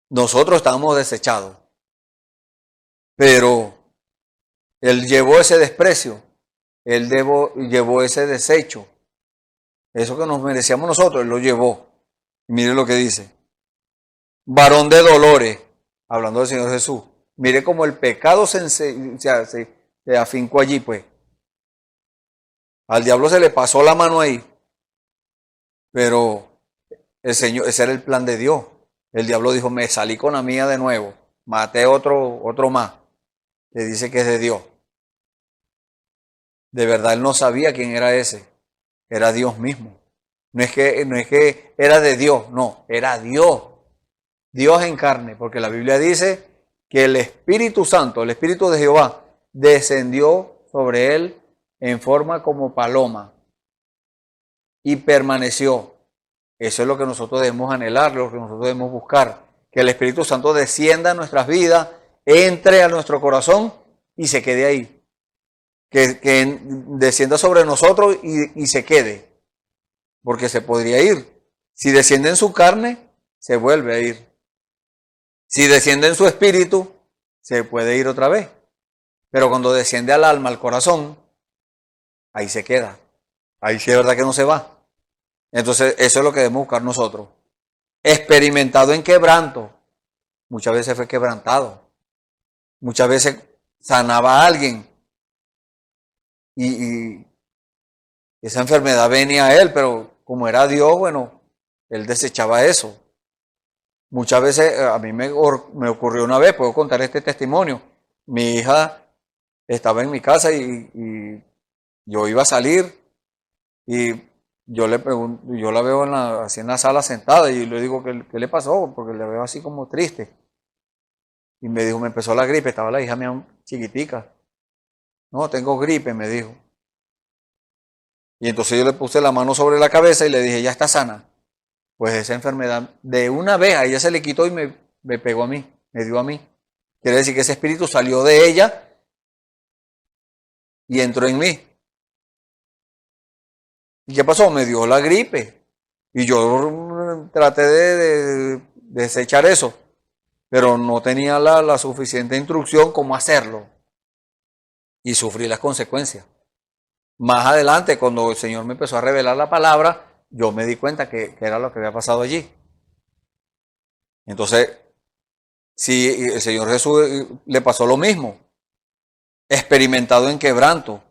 Nosotros estábamos desechados. Pero Él llevó ese desprecio. Él llevó ese desecho. Eso que nos merecíamos nosotros, Él lo llevó. Mire lo que dice. Varón de dolores, hablando del Señor Jesús. Mire cómo el pecado se afincó allí, pues. Al diablo se le pasó la mano ahí. Pero el Señor, ese era el plan de Dios. El diablo dijo, me salí con la mía de nuevo. Maté otro más. Que dice que es de Dios. De verdad él no sabía quién era ese. Era Dios mismo. No es que era de Dios, no, era Dios. Dios en carne, porque la Biblia dice que el Espíritu Santo, el Espíritu de Jehová, descendió sobre él en forma como paloma y permaneció. Eso es lo que nosotros debemos anhelar, lo que nosotros debemos buscar, que el Espíritu Santo descienda a nuestras vidas, entre a nuestro corazón y se quede ahí. Que descienda sobre nosotros y se quede, porque se podría ir. Si desciende en su carne, se vuelve a ir. Si desciende en su espíritu, se puede ir otra vez. Pero cuando desciende al alma, al corazón, ahí se queda. Ahí sí es verdad que no se va. Entonces, eso es lo que debemos buscar nosotros. Experimentado en quebranto. Muchas veces fue quebrantado. Muchas veces sanaba a alguien. Y esa enfermedad venía a él, pero como era Dios, bueno, él desechaba eso. Muchas veces, a mí me ocurrió una vez, puedo contar este testimonio. Mi hija estaba en mi casa y yo iba a salir y yo le pregunto, yo la veo así en la sala sentada y le digo, ¿qué le pasó? Porque la veo así como triste. Y me dijo, me empezó la gripe, estaba la hija mía chiquitica. No, tengo gripe, me dijo. Y entonces yo le puse la mano sobre la cabeza y le dije, ya está sana. Pues esa enfermedad de una vez a ella se le quitó y me pegó a mí, me dio a mí. Quiere decir que ese espíritu salió de ella y entró en mí. ¿Y qué pasó? Me dio la gripe. Y yo traté de desechar eso, pero no tenía la suficiente instrucción cómo hacerlo. Y sufrí las consecuencias. Más adelante, cuando el Señor me empezó a revelar la palabra, yo me di cuenta que era lo que había pasado allí. Entonces, si el Señor Jesús le pasó lo mismo, experimentado en quebranto,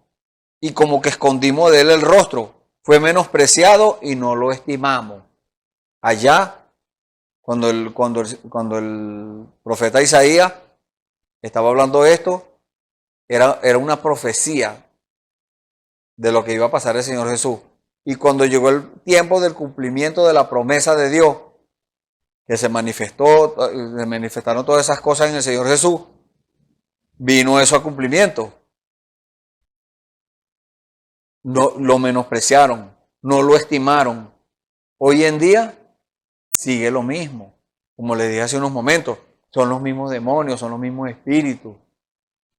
y como que escondimos de él el rostro, fue menospreciado y no lo estimamos. Allá, cuando el profeta Isaías estaba hablando esto, era una profecía de lo que iba a pasar el Señor Jesús. Y cuando llegó el tiempo del cumplimiento de la promesa de Dios, que se manifestaron todas esas cosas en el Señor Jesús, vino eso a cumplimiento. No, lo menospreciaron, no lo estimaron. Hoy en día sigue lo mismo. Como les dije hace unos momentos, son los mismos demonios, son los mismos espíritus.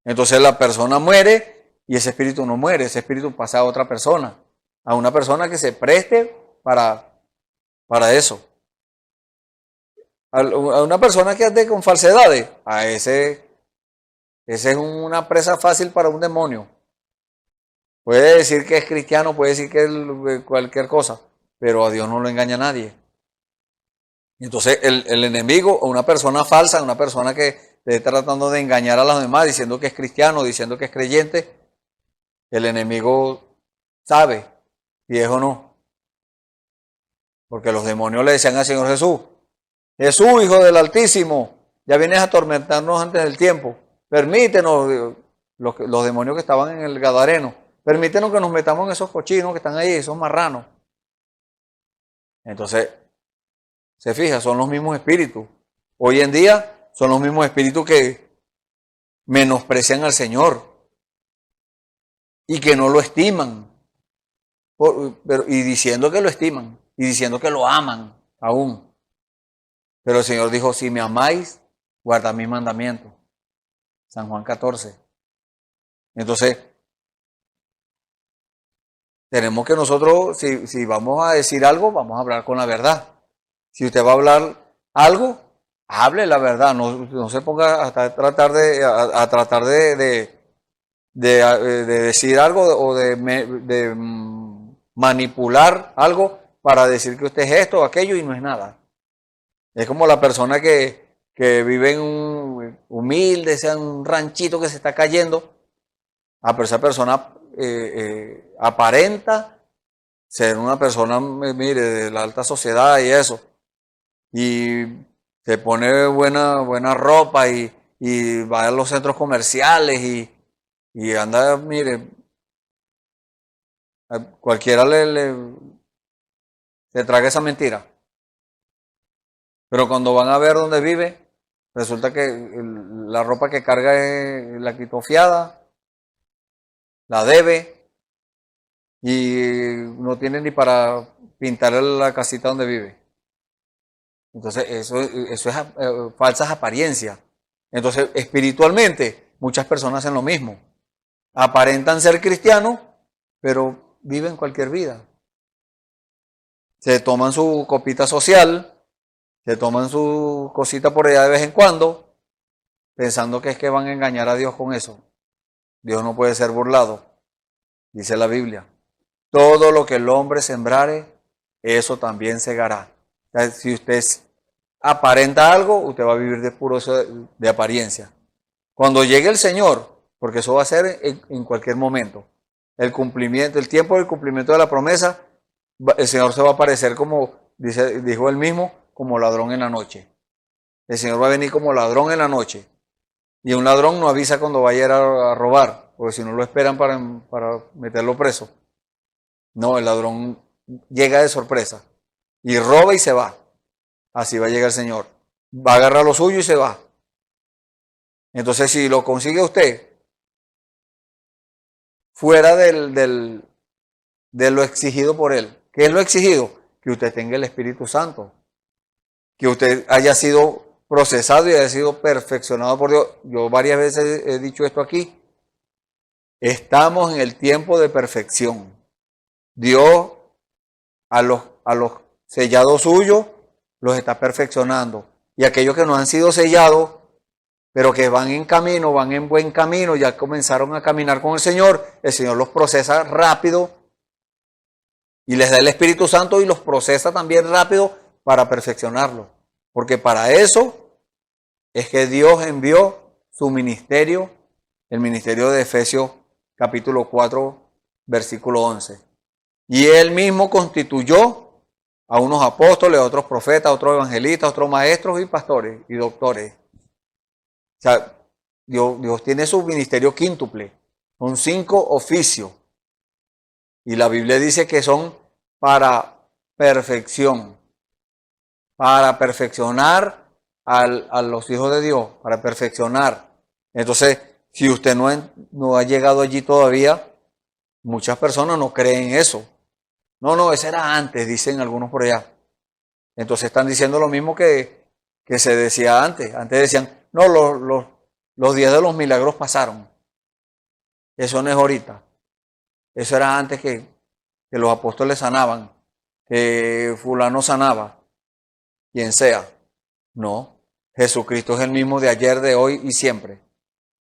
Entonces la persona muere y ese espíritu no muere, ese espíritu pasa a otra persona, a una persona que se preste para eso. A una persona que ande con falsedades, ese es una presa fácil para un demonio. Puede decir que es cristiano, puede decir que es cualquier cosa, pero a Dios no lo engaña nadie. Entonces el enemigo, o una persona falsa, una persona que esté tratando de engañar a los demás, diciendo que es cristiano, diciendo que es creyente, el enemigo sabe si es o no. Porque los demonios le decían al Señor Jesús, Jesús, Hijo del Altísimo, ya vienes a atormentarnos antes del tiempo. Permítenos, los demonios que estaban en el Gadareno, permítenos que nos metamos en esos cochinos que están ahí, esos marranos. Entonces, se fija, son los mismos espíritus. Hoy en día son los mismos espíritus que menosprecian al Señor y que no lo estiman, y diciendo que lo estiman, y diciendo que lo aman aún. Pero el Señor dijo, si me amáis, guardad mis mandamientos. San Juan 14. Entonces, tenemos que nosotros, si vamos a decir algo, vamos a hablar con la verdad. Si usted va a hablar algo, hable la verdad, no se ponga hasta tratar de decir algo o de manipular algo para decir que usted es esto o aquello y no es nada. Es como la persona que vive en un humilde, sea un ranchito que se está cayendo, pero esa persona aparenta ser una persona, mire, de la alta sociedad y eso, y se pone buena ropa y va a los centros comerciales y anda, mire, a cualquiera se traga esa mentira. Pero cuando van a ver dónde vive, resulta que la ropa que carga es la quitó fiada, la debe y no tiene ni para pintar la casita donde vive. Entonces eso es falsas apariencias. Entonces espiritualmente muchas personas hacen lo mismo. Aparentan ser cristianos, pero viven cualquier vida. Se toman su copita social, se toman su cosita por allá de vez en cuando, pensando que es que van a engañar a Dios con eso. Dios no puede ser burlado, dice la Biblia. Todo lo que el hombre sembrare, eso también segará. O sea, si usted aparenta algo, usted va a vivir de puro de apariencia. Cuando llegue el Señor, porque eso va a ser en cualquier momento, el tiempo del cumplimiento de la promesa, el Señor se va a aparecer como, dijo él mismo, como ladrón en la noche. El Señor va a venir como ladrón en la noche. Y un ladrón no avisa cuando vaya a ir a robar, porque si no lo esperan para meterlo preso. No, el ladrón llega de sorpresa y roba y se va. Así va a llegar el Señor. Va a agarrar lo suyo y se va. Entonces, si lo consigue usted fuera de lo exigido por Él, ¿qué es lo exigido? Que usted tenga el Espíritu Santo. Que usted haya sido procesado y haya sido perfeccionado por Dios. Yo varias veces he dicho esto aquí. Estamos en el tiempo de perfección. Dios a los sellados suyos los está perfeccionando. Y aquellos que no han sido sellados, pero que van en camino, van en buen camino, ya comenzaron a caminar con el Señor los procesa rápido y les da el Espíritu Santo y los procesa también rápido para perfeccionarlo. Porque para eso es que Dios envió su ministerio, el ministerio de Efesios capítulo 4, versículo 11. Y Él mismo constituyó a unos apóstoles, a otros profetas, a otros evangelistas, a otros maestros y pastores y doctores. O sea, Dios tiene su ministerio quíntuple. Son 5 oficios. Y la Biblia dice que son para perfección. Para perfeccionar a los hijos de Dios. Para perfeccionar. Entonces, si usted no ha llegado allí todavía, muchas personas no creen eso. No, ese era antes, dicen algunos por allá. Entonces están diciendo lo mismo que se decía antes. Antes decían, no, los días de los milagros pasaron. Eso no es ahorita. Eso era antes que los apóstoles sanaban, que fulano sanaba, quien sea. No, Jesucristo es el mismo de ayer, de hoy y siempre.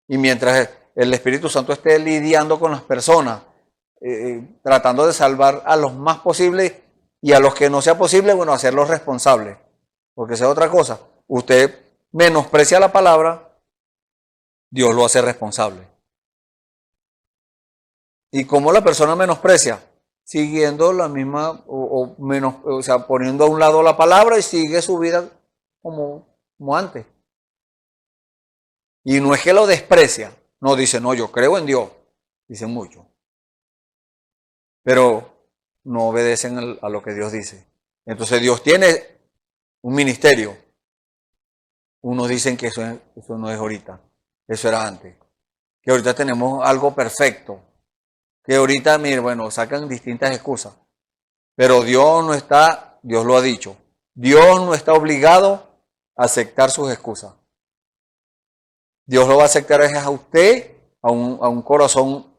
Y mientras el Espíritu Santo esté lidiando con las personas, tratando de salvar a los más posibles y a los que no sea posible, bueno, hacerlos responsables. Porque esa es otra cosa. Usted menosprecia la palabra, Dios lo hace responsable. ¿Y cómo la persona menosprecia? Siguiendo la misma, o sea, poniendo a un lado la palabra y sigue su vida como antes. Y no es que lo desprecia, no dice, no, yo creo en Dios, dicen muchos. pero no obedecen a lo que Dios dice. Entonces Dios tiene un ministerio. Unos dicen que eso no es ahorita, eso era antes. Que ahorita tenemos algo perfecto. Que ahorita, mire, bueno, sacan distintas excusas. Pero Dios no está, Dios lo ha dicho, Dios no está obligado a aceptar sus excusas. Dios lo va a aceptar es a usted, a un corazón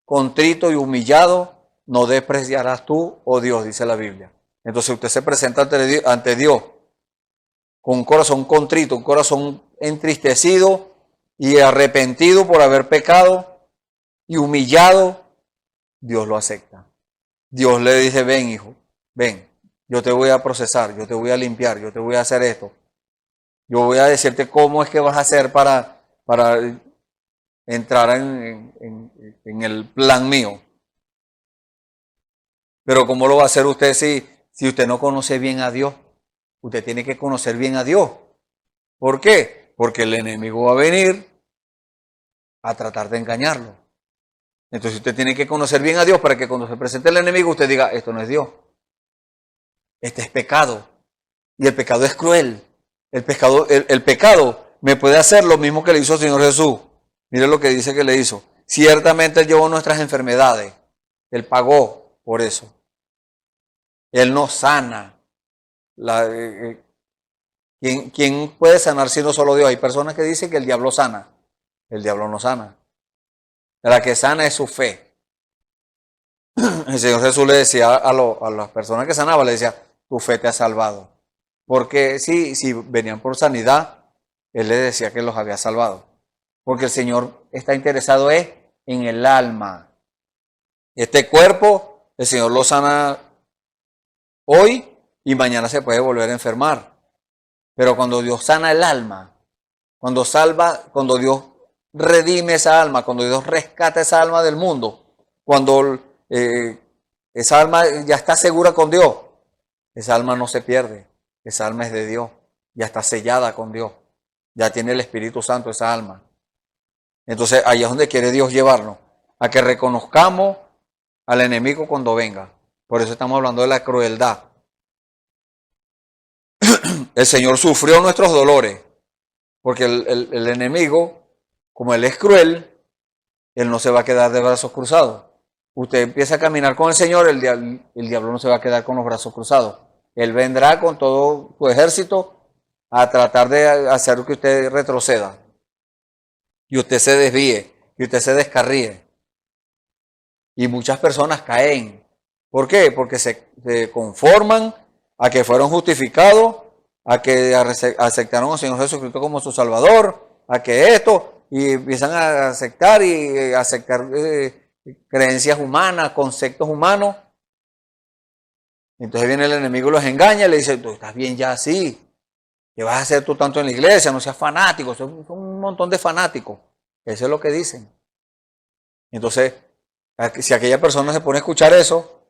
contrito y humillado, no despreciarás tú, oh Dios, dice la Biblia. Entonces usted se presenta ante Dios con un corazón contrito, un corazón entristecido y arrepentido por haber pecado y humillado, Dios lo acepta. Dios le dice, ven hijo, ven, yo te voy a procesar, yo te voy a limpiar, yo te voy a hacer esto. Yo voy a decirte cómo es que vas a hacer para entrar en el plan mío. Pero ¿cómo lo va a hacer usted si usted no conoce bien a Dios? Usted tiene que conocer bien a Dios. ¿Por qué? Porque el enemigo va a venir a tratar de engañarlo. Entonces usted tiene que conocer bien a Dios para que cuando se presente el enemigo usted diga, esto no es Dios. Este es pecado. Y el pecado es cruel. El pecado me puede hacer lo mismo que le hizo el Señor Jesús. Mire lo que dice que le hizo. Ciertamente Él llevó nuestras enfermedades. Él pagó por eso. Él nos sana. ¿Quién puede sanar si no solo Dios? Hay personas que dicen que el diablo sana. El diablo no sana. La que sana es su fe. El Señor Jesús le decía a las personas que sanaba, le decía, tu fe te ha salvado. Porque si venían por sanidad, Él les decía que los había salvado. Porque el Señor está interesado en el alma. Este cuerpo, el Señor lo sana hoy y mañana se puede volver a enfermar. Pero cuando Dios sana el alma, cuando Dios redime esa alma, cuando Dios rescata esa alma del mundo, cuando esa alma ya está segura con Dios, esa alma no se pierde, esa alma es de Dios, ya está sellada con Dios, ya tiene el Espíritu Santo esa alma. Entonces ahí es donde quiere Dios llevarnos, a que reconozcamos al enemigo cuando venga. Por eso estamos hablando de la crueldad. El Señor sufrió nuestros dolores, porque el enemigo, como Él es cruel, Él no se va a quedar de brazos cruzados. Usted empieza a caminar con el Señor, el diablo no se va a quedar con los brazos cruzados. Él vendrá con todo su ejército a tratar de hacer que usted retroceda. Y usted se desvíe, y usted se descarríe. Y muchas personas caen. ¿Por qué? Porque se conforman a que fueron justificados, a que aceptaron al Señor Jesucristo como su Salvador, a que esto, y empiezan a aceptar creencias humanas, conceptos humanos. Entonces viene el enemigo y los engaña y le dice, tú estás bien ya así, ¿qué vas a hacer tú tanto en la iglesia? No seas fanático, son un montón de fanáticos. Eso es lo que dicen. Entonces, si aquella persona se pone a escuchar eso,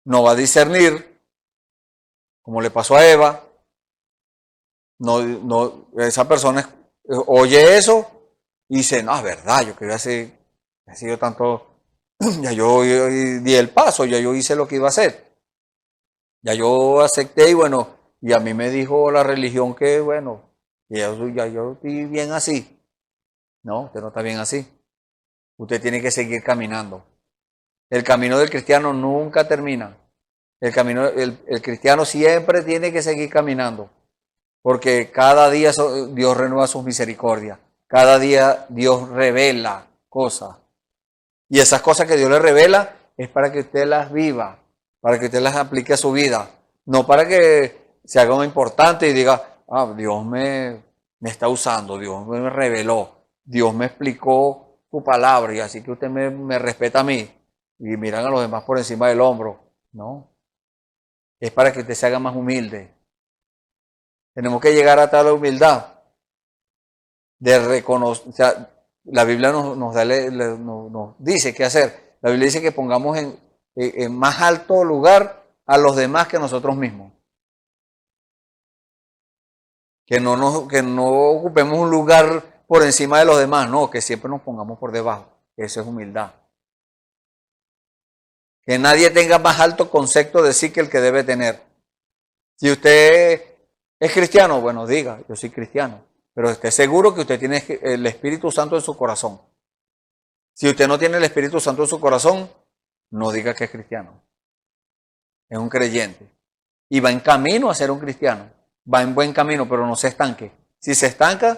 no va a discernir, como le pasó a Eva. Esa persona oye eso y dice, no, es verdad, yo quería hacer, he sido tanto, ya yo di el paso, ya yo hice lo que iba a hacer. Ya yo acepté y bueno, y a mí me dijo la religión que bueno, ya yo estoy bien así. No, usted no está bien así. Usted tiene que seguir caminando. El camino del cristiano nunca termina. El cristiano siempre tiene que seguir caminando. Porque cada día Dios renueva sus misericordias. Cada día Dios revela cosas. Y esas cosas que Dios le revela es para que usted las viva, para que usted las aplique a su vida. No para que se haga una importante y diga, Dios me está usando, Dios me reveló, Dios me explicó su palabra y así que usted me respeta a mí y miran a los demás por encima del hombro. No, es para que usted se haga más humilde. Tenemos que llegar a tal humildad de reconocer, o sea, la Biblia nos dice qué hacer. La Biblia dice que pongamos en más alto lugar a los demás que nosotros mismos. Que no ocupemos un lugar por encima de los demás, no, que siempre nos pongamos por debajo. Eso es humildad. Que nadie tenga más alto concepto de sí que el que debe tener. Si usted es cristiano, bueno, diga, yo soy cristiano. Pero esté seguro que usted tiene el Espíritu Santo en su corazón. Si usted no tiene el Espíritu Santo en su corazón, no diga que es cristiano. Es un creyente. Y va en camino a ser un cristiano. Va en buen camino, pero no se estanque. Si se estanca,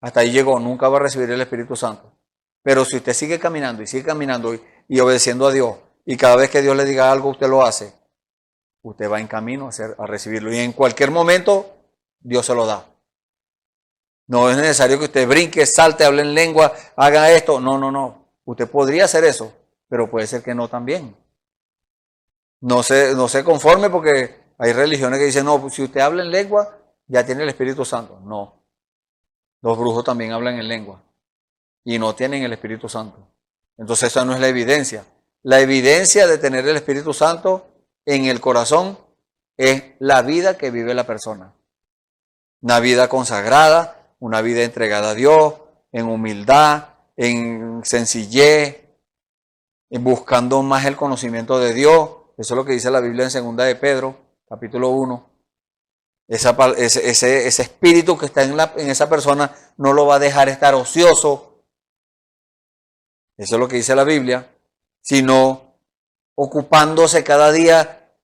hasta ahí llegó, nunca va a recibir el Espíritu Santo. Pero si usted sigue caminando y sigue caminando y obedeciendo a Dios, y cada vez que Dios le diga algo, usted lo hace, usted va en camino a recibirlo. Y en cualquier momento, Dios se lo da. No es necesario que usted brinque, salte, hable en lengua, haga esto. No, no, no. Usted podría hacer eso, pero puede ser que no también. No se conforme porque hay religiones que dicen, no, si usted habla en lengua, ya tiene el Espíritu Santo. No. Los brujos también hablan en lengua y no tienen el Espíritu Santo. Entonces esa no es la evidencia. La evidencia de tener el Espíritu Santo en el corazón es la vida que vive la persona. Una vida consagrada, una vida entregada a Dios, en humildad, en sencillez, en buscando más el conocimiento de Dios. Eso es lo que dice la Biblia en 2 de Pedro, capítulo 1. Ese espíritu que está en esa persona no lo va a dejar estar ocioso. Eso es lo que dice la Biblia, sino ocupándose cada día,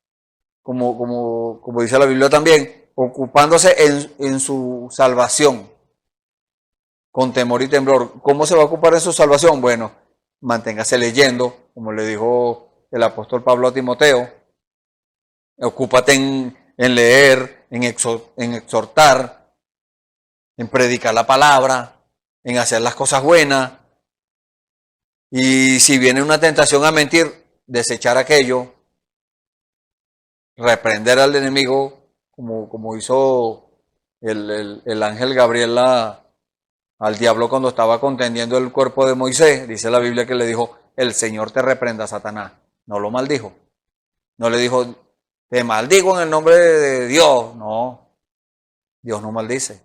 como dice la Biblia también, ocupándose en su salvación, con temor y temblor. ¿Cómo se va a ocupar en su salvación? Bueno, manténgase leyendo, como le dijo el apóstol Pablo a Timoteo. Ocúpate en leer, en exhortar, en predicar la palabra, en hacer las cosas buenas. Y si viene una tentación a mentir, desechar aquello, reprender al enemigo, como hizo el ángel Gabriel al diablo cuando estaba contendiendo el cuerpo de Moisés. Dice la Biblia que le dijo, el Señor te reprenda, Satanás. No lo maldijo. No le dijo, te maldigo en el nombre de Dios. No, Dios no maldice.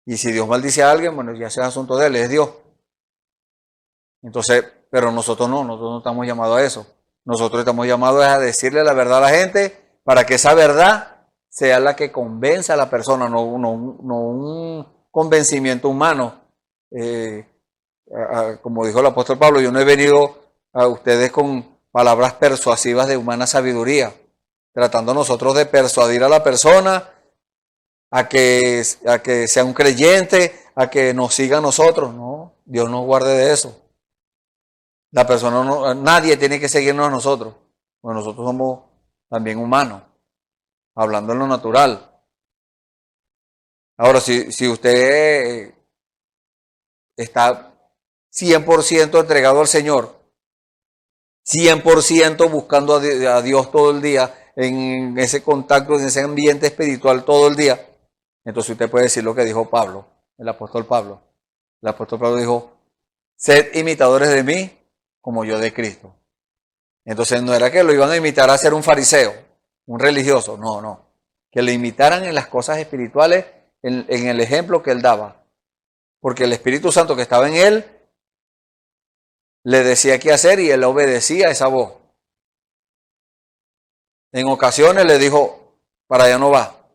Y si Dios maldice a alguien, bueno, ya sea asunto de él, es Dios. Entonces, pero nosotros no estamos llamados a eso. Nosotros estamos llamados a decirle la verdad a la gente para que esa verdad sea la que convenza a la persona, no un convencimiento humano. Como dijo el apóstol Pablo, yo no he venido a ustedes con palabras persuasivas de humana sabiduría, tratando nosotros de persuadir a la persona a que sea un creyente, a que nos siga a nosotros. No, Dios nos guarde de eso. La persona nadie tiene que seguirnos a nosotros, porque nosotros somos también humanos, hablando en lo natural. Ahora, si usted está 100% entregado al Señor, 100% buscando a Dios todo el día, en ese contacto, en ese ambiente espiritual todo el día, entonces usted puede decir lo que dijo Pablo, el apóstol Pablo. El apóstol Pablo dijo, sed imitadores de mí como yo de Cristo. Entonces no era que lo iban a imitar a ser un fariseo, un religioso, no. Que le imitaran en las cosas espirituales, en el ejemplo que él daba. Porque el Espíritu Santo que estaba en él le decía qué hacer y él obedecía a esa voz. En ocasiones le dijo, para allá no va.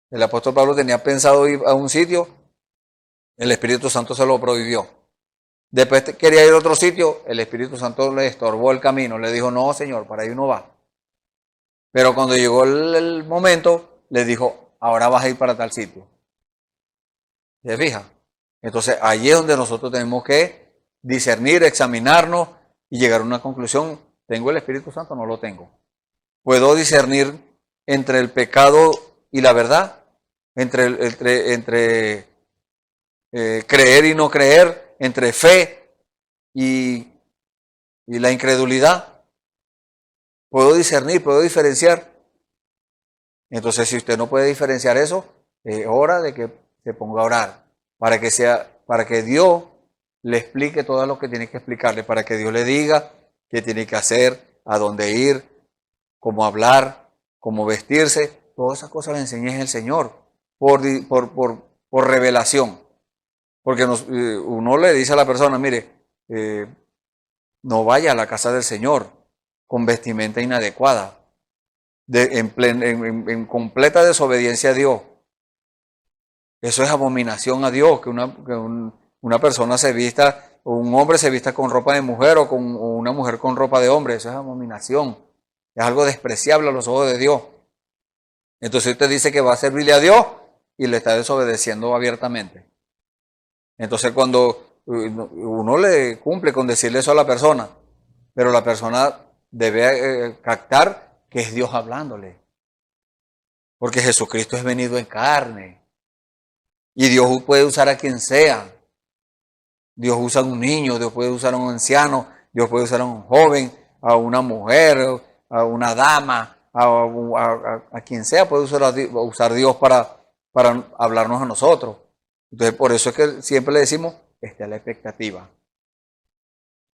El apóstol Pablo tenía pensado ir a un sitio, el Espíritu Santo se lo prohibió. Después quería ir a otro sitio, el Espíritu Santo le estorbó el camino, le dijo, no Señor, para ahí no va. Pero cuando llegó el momento, le dijo, ahora vas a ir para tal sitio. ¿Se fija? Entonces ahí es donde nosotros tenemos que discernir, examinarnos y llegar a una conclusión. ¿Tengo el Espíritu Santo o no lo tengo? ¿Puedo discernir entre el pecado y la verdad? Entre creer y no creer, entre fe y la incredulidad. ¿Puedo discernir? ¿Puedo diferenciar? Entonces, si usted no puede diferenciar eso, es hora de que se ponga a orar para que Dios le explique todo lo que tiene que explicarle, para que Dios le diga qué tiene que hacer, a dónde ir, cómo hablar, cómo vestirse. Todas esas cosas las enseña el Señor por revelación. Porque uno le dice a la persona, mire, no vaya a la casa del Señor con vestimenta inadecuada, en completa desobediencia a Dios. Eso es abominación a Dios, que una persona se vista, o un hombre se vista con ropa de mujer o una mujer con ropa de hombre. Eso es abominación. Es algo despreciable a los ojos de Dios. Entonces usted dice que va a servirle a Dios y le está desobedeciendo abiertamente. Entonces cuando uno le cumple con decirle eso a la persona, pero la persona debe captar que es Dios hablándole. Porque Jesucristo es venido en carne. Y Dios puede usar a quien sea. Dios usa a un niño, Dios puede usar a un anciano, Dios puede usar a un joven, a una mujer, a una dama, a quien sea puede usar Dios para hablarnos a nosotros. Entonces por eso es que siempre le decimos, esté a la expectativa.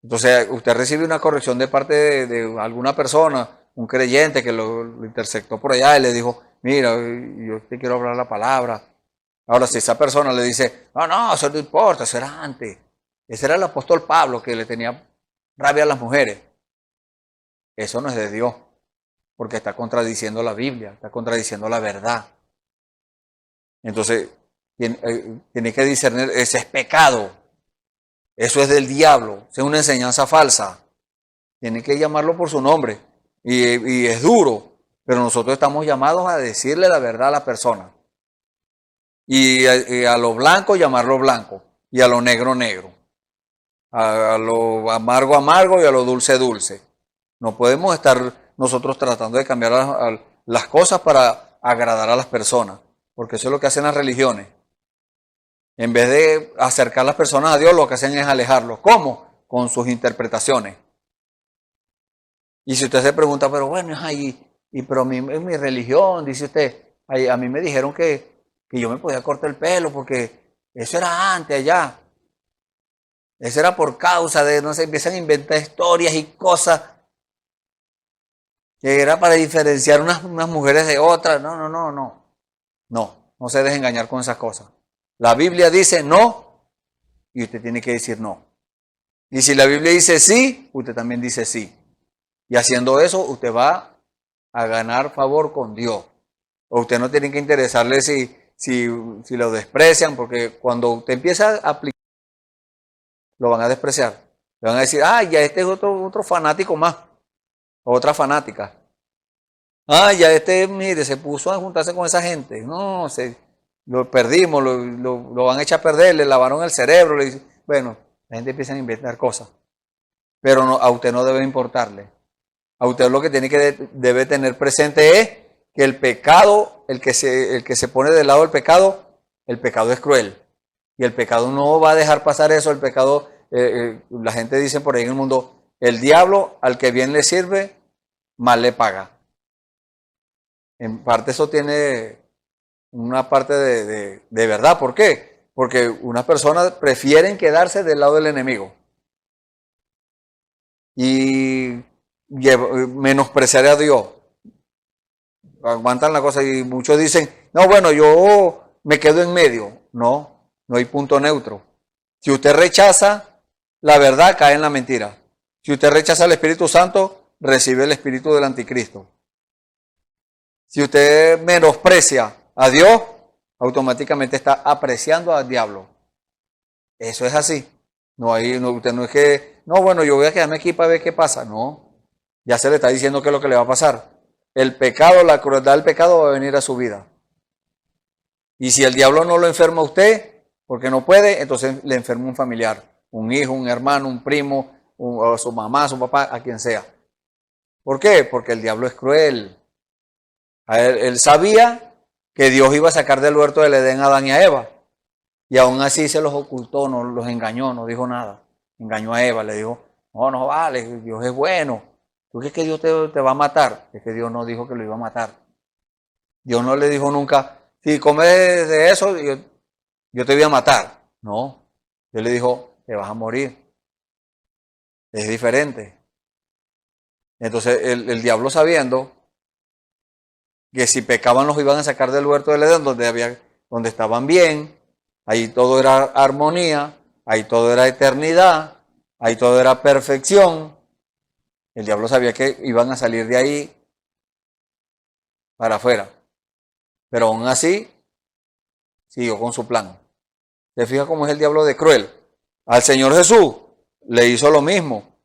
Entonces usted recibe una corrección de parte de alguna persona, un creyente que lo interceptó por allá y le dijo, mira, yo te quiero hablar la palabra. Ahora, si esa persona le dice, no, eso no importa, eso era antes. Ese era el apóstol Pablo que le tenía rabia a las mujeres. Eso no es de Dios, porque está contradiciendo la Biblia, está contradiciendo la verdad. Entonces, tiene que discernir, ese es pecado. Eso es del diablo, es una enseñanza falsa. Tiene que llamarlo por su nombre. Y es duro, pero nosotros estamos llamados a decirle la verdad a la persona. Y a lo blanco llamarlo blanco, y a lo negro negro, a lo amargo amargo y a lo dulce dulce. No podemos estar nosotros tratando de cambiar las cosas para agradar a las personas, porque eso es lo que hacen las religiones. En vez de acercar a las personas a Dios, lo que hacen es alejarlos. ¿Cómo? Con sus interpretaciones. Y si usted se pregunta, pero bueno, pero en mi religión, dice usted, a mí me dijeron que yo me podía cortar el pelo porque eso era antes allá. Eso era por causa de, no sé, empiezan a inventar historias y cosas que era para diferenciar unas mujeres de otras. No se deje engañar con esas cosas. La Biblia dice no y usted tiene que decir no. Y si la Biblia dice sí, usted también dice sí. Y haciendo eso, usted va a ganar favor con Dios. O usted no tiene que interesarle si lo desprecian, porque cuando usted empieza a aplicar, lo van a despreciar. Le van a decir, ya este es otro fanático más, o otra fanática. Ya este, mire, se puso a juntarse con esa gente. No, lo perdimos, lo van a echar a perder, le lavaron el cerebro. Bueno, la gente empieza a inventar cosas. Pero a usted no debe importarle. A usted lo que debe tener presente es que el pecado, el que se pone del lado del pecado, el pecado es cruel. Y el pecado no va a dejar pasar eso. El pecado, la gente dice por ahí en el mundo, el diablo al que bien le sirve, mal le paga. En parte eso tiene una parte de verdad. ¿Por qué? Porque unas personas prefieren quedarse del lado del enemigo. Y menospreciar a Dios. Aguantan la cosa y muchos dicen, no, bueno, yo me quedo en medio. No hay punto neutro. Si usted rechaza la verdad, cae en la mentira. Si usted rechaza al Espíritu Santo, recibe el espíritu del anticristo. Si usted menosprecia a Dios, automáticamente está apreciando al diablo. Eso es así. Usted no es que, bueno, yo voy a quedarme aquí para ver qué pasa. No, ya se le está diciendo qué es lo que le va a pasar. El pecado, la crueldad del pecado va a venir a su vida. Y si el diablo no lo enferma a usted, porque no puede, entonces le enferma un familiar, un hijo, un hermano, un primo, a su mamá, a su papá, a quien sea. ¿Por qué? Porque el diablo es cruel. Él sabía que Dios iba a sacar del huerto del Edén a Adán y a Eva. Y aún así se los ocultó, no los engañó, no dijo nada. Engañó a Eva, le dijo, no vale, Dios es bueno. ¿Tú crees que Dios te va a matar? Es que Dios no dijo que lo iba a matar. Dios no le dijo nunca, si comes de eso, yo te voy a matar. No, Dios le dijo, te vas a morir. Es diferente. Entonces el diablo, sabiendo que si pecaban los iban a sacar del huerto del Edén, donde estaban bien, ahí todo era armonía, ahí todo era eternidad, ahí todo era perfección. El diablo sabía que iban a salir de ahí para afuera. Pero aún así, siguió con su plan. ¿Se fija cómo es el diablo de cruel? Al Señor Jesús le hizo lo mismo.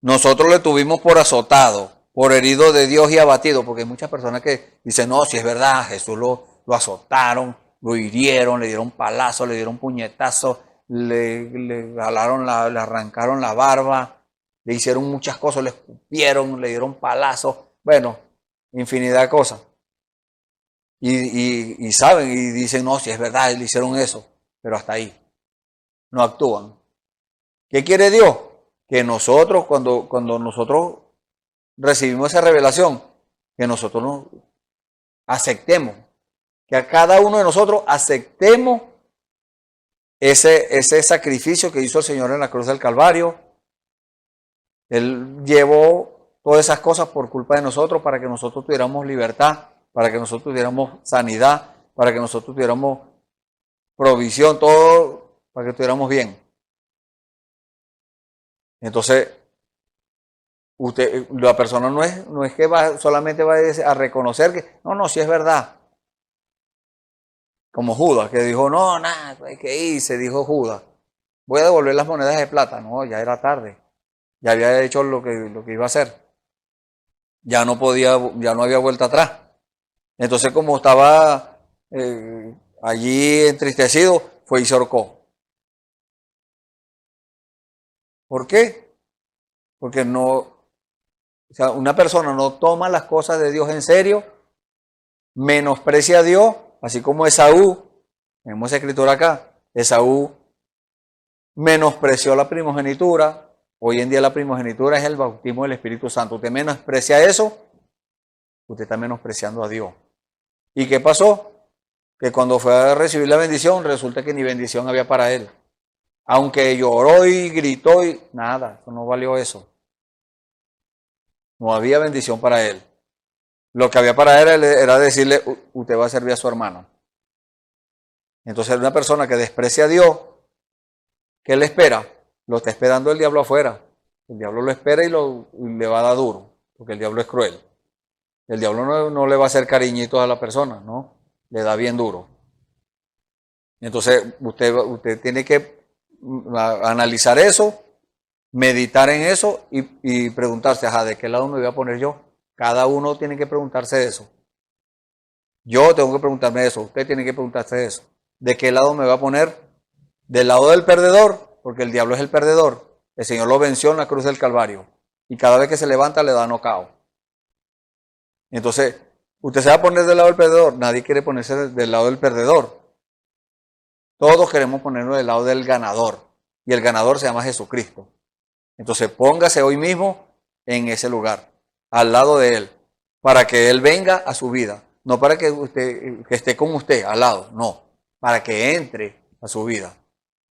Nosotros le tuvimos por azotado, por herido de Dios y abatido, porque hay muchas personas que dicen, no, si es verdad, Jesús lo azotaron, lo hirieron, le dieron palazos, le dieron puñetazos, le jalaron, le arrancaron la barba, le hicieron muchas cosas, le escupieron, le dieron palazos, bueno, infinidad de cosas. Y saben, y dicen, no, si es verdad, le hicieron eso, pero hasta ahí, no actúan. ¿Qué quiere Dios? Que nosotros, cuando nosotros recibimos esa revelación, que nosotros nos aceptemos, que a cada uno de nosotros aceptemos ese sacrificio que hizo el Señor en la cruz del Calvario. Él llevó todas esas cosas por culpa de nosotros para que nosotros tuviéramos libertad, para que nosotros tuviéramos sanidad, para que nosotros tuviéramos provisión, todo para que estuviéramos bien. Entonces, la persona no es que solamente va a reconocer que, no, sí es verdad. Como Judas, que dijo, no, nada, ¿qué hice? Dijo Judas, voy a devolver las monedas de plata. No, ya era tarde. Ya había hecho lo que iba a hacer. Ya no había vuelta atrás. Entonces, como estaba allí entristecido, fue y se ahorcó. ¿Por qué? Porque una persona no toma las cosas de Dios en serio, menosprecia a Dios, así como Esaú, tenemos escritura acá, Esaú menospreció la primogenitura. Hoy en día la primogenitura es el bautismo del Espíritu Santo. Usted menosprecia eso, usted está menospreciando a Dios. ¿Y qué pasó? Que cuando fue a recibir la bendición, resulta que ni bendición había para él. Aunque lloró y gritó y nada, eso no valió eso. No había bendición para él. Lo que había para él era decirle, usted va a servir a su hermano. Entonces una persona que desprecia a Dios, ¿qué le espera? Lo está esperando el diablo afuera. El diablo lo espera y le va a dar duro, porque el diablo es cruel. El diablo no le va a hacer cariñitos a la persona, ¿no? Le da bien duro. Entonces usted tiene que analizar eso, meditar en eso y preguntarse, ¿de qué lado me voy a poner yo? Cada uno tiene que preguntarse eso. Yo tengo que preguntarme eso, usted tiene que preguntarse eso. ¿De qué lado me voy a poner? ¿Del lado del perdedor? Porque el diablo es el perdedor. El Señor lo venció en la cruz del Calvario. Y cada vez que se levanta le da nocao. Entonces, ¿usted se va a poner del lado del perdedor? Nadie quiere ponerse del lado del perdedor. Todos queremos ponernos del lado del ganador. Y el ganador se llama Jesucristo. Entonces, póngase hoy mismo en ese lugar, al lado de Él, para que Él venga a su vida. No para que esté con usted al lado, no. Para que entre a su vida.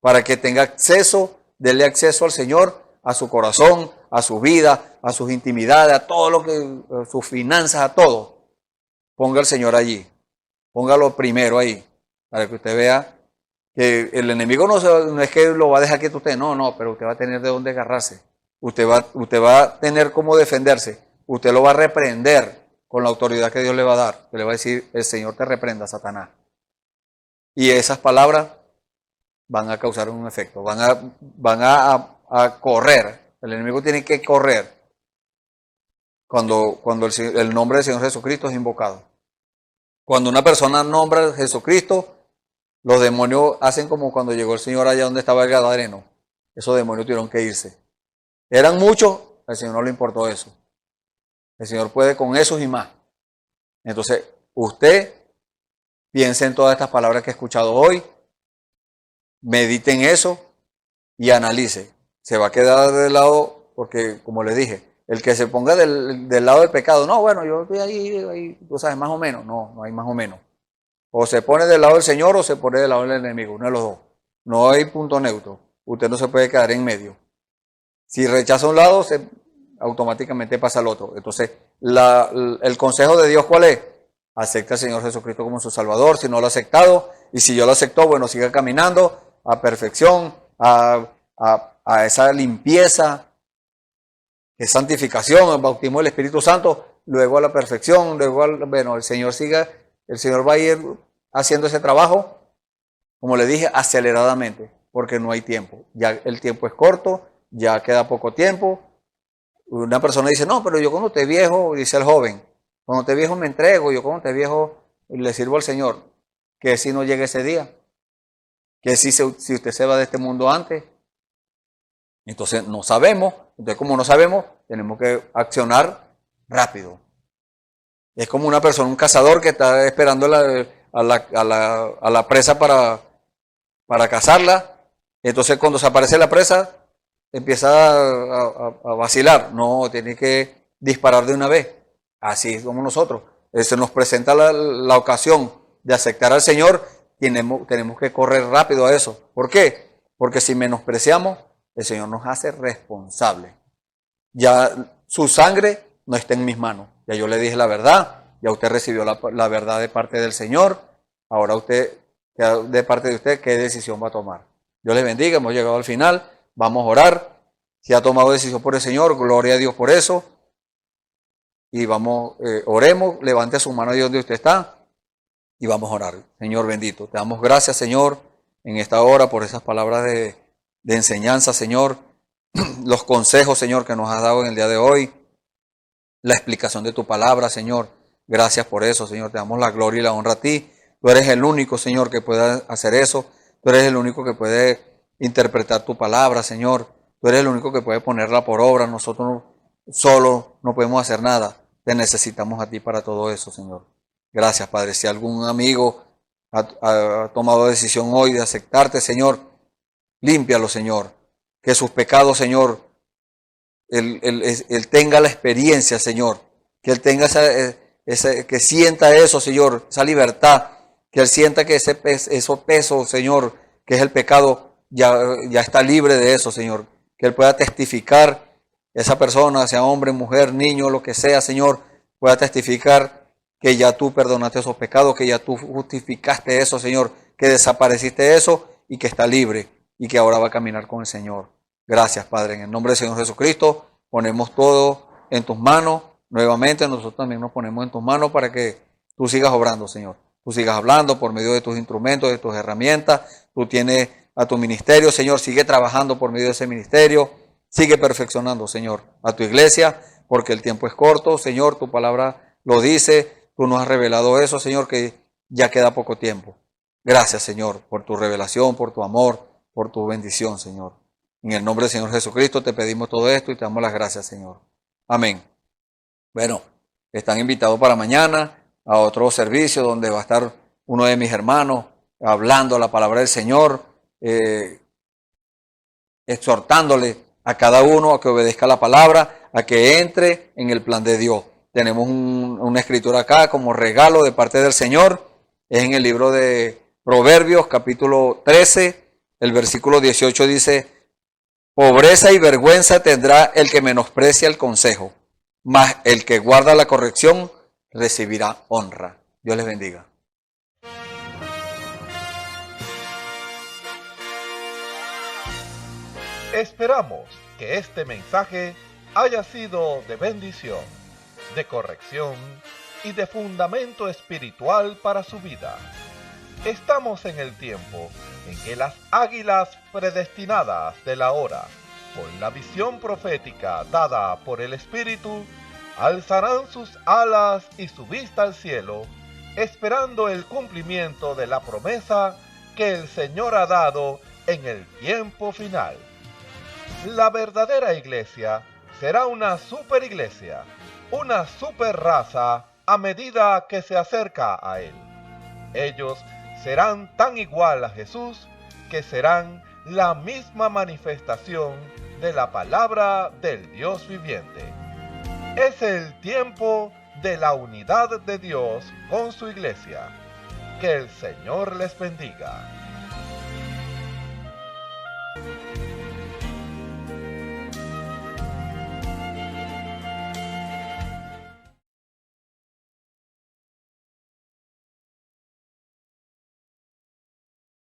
Para que tenga acceso, déle acceso al Señor, a su corazón, a su vida, a sus intimidades, a todo lo que, a sus finanzas, a todo. Ponga al Señor allí. Póngalo primero ahí, para que usted vea que el enemigo no es que lo va a dejar quieto usted, no, pero usted va a tener de dónde agarrarse. Usted va a tener cómo defenderse. Usted lo va a reprender con la autoridad que Dios le va a dar. Le va a decir, el Señor te reprenda, Satanás. Y esas palabras van a causar un efecto, van a correr. El enemigo tiene que correr cuando el nombre del Señor Jesucristo es invocado. Cuando una persona nombra a Jesucristo, los demonios hacen como cuando llegó el Señor allá donde estaba el Gadareno. Esos demonios tuvieron que irse. Eran muchos, al Señor no le importó eso. El Señor puede con esos y más. Entonces, usted piense en todas estas palabras que he escuchado hoy, medite en eso y analice. Se va a quedar del lado, porque como le dije, el que se ponga del lado del pecado, no, bueno, yo estoy ahí, tú sabes, más o menos. No hay más o menos. O se pone del lado del Señor o se pone del lado del enemigo, uno de los dos. No hay punto neutro. Usted no se puede quedar en medio. Si rechaza un lado, automáticamente pasa al otro. Entonces, el consejo de Dios, ¿cuál es? Acepta al Señor Jesucristo como su Salvador, si no lo ha aceptado. Y si yo lo aceptó, bueno, siga caminando a perfección, a esa limpieza, que es santificación, el bautismo del Espíritu Santo, luego a la perfección, luego bueno, el Señor va a ir haciendo ese trabajo, como le dije, aceleradamente, porque no hay tiempo. Ya el tiempo es corto, ya queda poco tiempo. Una persona dice, no, pero yo cuando esté viejo, dice el joven, cuando esté viejo me entrego, yo cuando esté viejo le sirvo al Señor. Que si no llega ese día, que si usted se va de este mundo antes. Entonces no sabemos, entonces como no sabemos, tenemos que accionar rápido. Es como una persona, un cazador que está esperando a la presa para cazarla. Entonces cuando se aparece la presa, empieza a vacilar. No, tiene que disparar de una vez. Así somos nosotros. Se nos presenta la ocasión de aceptar al Señor, tenemos que correr rápido a eso. ¿Por qué? Porque si menospreciamos, el Señor nos hace responsables. Ya su sangre no está en mis manos. Ya yo le dije la verdad, ya usted recibió la verdad de parte del Señor. Ahora usted, de parte de usted, ¿qué decisión va a tomar? Dios les bendiga, hemos llegado al final. Vamos a orar. Si ha tomado decisión por el Señor, gloria a Dios por eso. Y vamos, oremos, levante su mano ahí donde usted está y vamos a orar. Señor bendito, te damos gracias, Señor, en esta hora por esas palabras de enseñanza, Señor, los consejos, Señor, que nos has dado en el día de hoy, la explicación de tu palabra, Señor. Gracias por eso, Señor, te damos la gloria y la honra a ti. Tú eres el único, Señor, que puede hacer eso. Tú eres el único que puede interpretar tu palabra, Señor. Tú eres el único que puede ponerla por obra. Nosotros solo no podemos hacer nada. Te necesitamos a ti para todo eso, Señor. Gracias, Padre. Si algún amigo ha tomado decisión hoy de aceptarte, Señor, límpialo, Señor. Que sus pecados, Señor, él tenga la experiencia, Señor. Que él tenga que sienta eso, Señor, esa libertad. Que él sienta que ese peso, Señor, que es el pecado, ya está libre de eso, Señor. Que él pueda testificar, esa persona, sea hombre, mujer, niño, lo que sea, Señor, pueda testificar que ya tú perdonaste esos pecados, que ya tú justificaste eso, Señor, que desapareciste eso y que está libre y que ahora va a caminar con el Señor. Gracias, Padre. En el nombre del Señor Jesucristo, ponemos todo en tus manos. Nuevamente nosotros también nos ponemos en tus manos para que tú sigas obrando, Señor. Tú sigas hablando por medio de tus instrumentos, de tus herramientas. Tú tienes a tu ministerio, Señor. Sigue trabajando por medio de ese ministerio. Sigue perfeccionando, Señor, a tu iglesia, porque el tiempo es corto. Señor, tu palabra lo dice. Tú nos has revelado eso, Señor, que ya queda poco tiempo. Gracias, Señor, por tu revelación, por tu amor, por tu bendición, Señor. En el nombre del Señor Jesucristo te pedimos todo esto y te damos las gracias, Señor. Amén. Bueno, están invitados para mañana a otro servicio donde va a estar uno de mis hermanos hablando la palabra del Señor, exhortándole a cada uno a que obedezca la palabra, a que entre en el plan de Dios. Tenemos una escritura acá como regalo de parte del Señor. Es en el libro de Proverbios, capítulo 13, el versículo 18 dice: pobreza y vergüenza tendrá el que menosprecia el consejo, mas el que guarda la corrección recibirá honra. Dios les bendiga. Esperamos que este mensaje haya sido de bendición, de corrección y de fundamento espiritual para su vida. Estamos en el tiempo en que las águilas predestinadas de la hora, con la visión profética dada por el Espíritu, alzarán sus alas y su vista al cielo, esperando el cumplimiento de la promesa que el Señor ha dado en el tiempo final. La verdadera iglesia será una superiglesia, una super raza a medida que se acerca a Él. Ellos serán tan igual a Jesús que serán la misma manifestación de la palabra del Dios viviente. Es el tiempo de la unidad de Dios con su iglesia. Que el Señor les bendiga.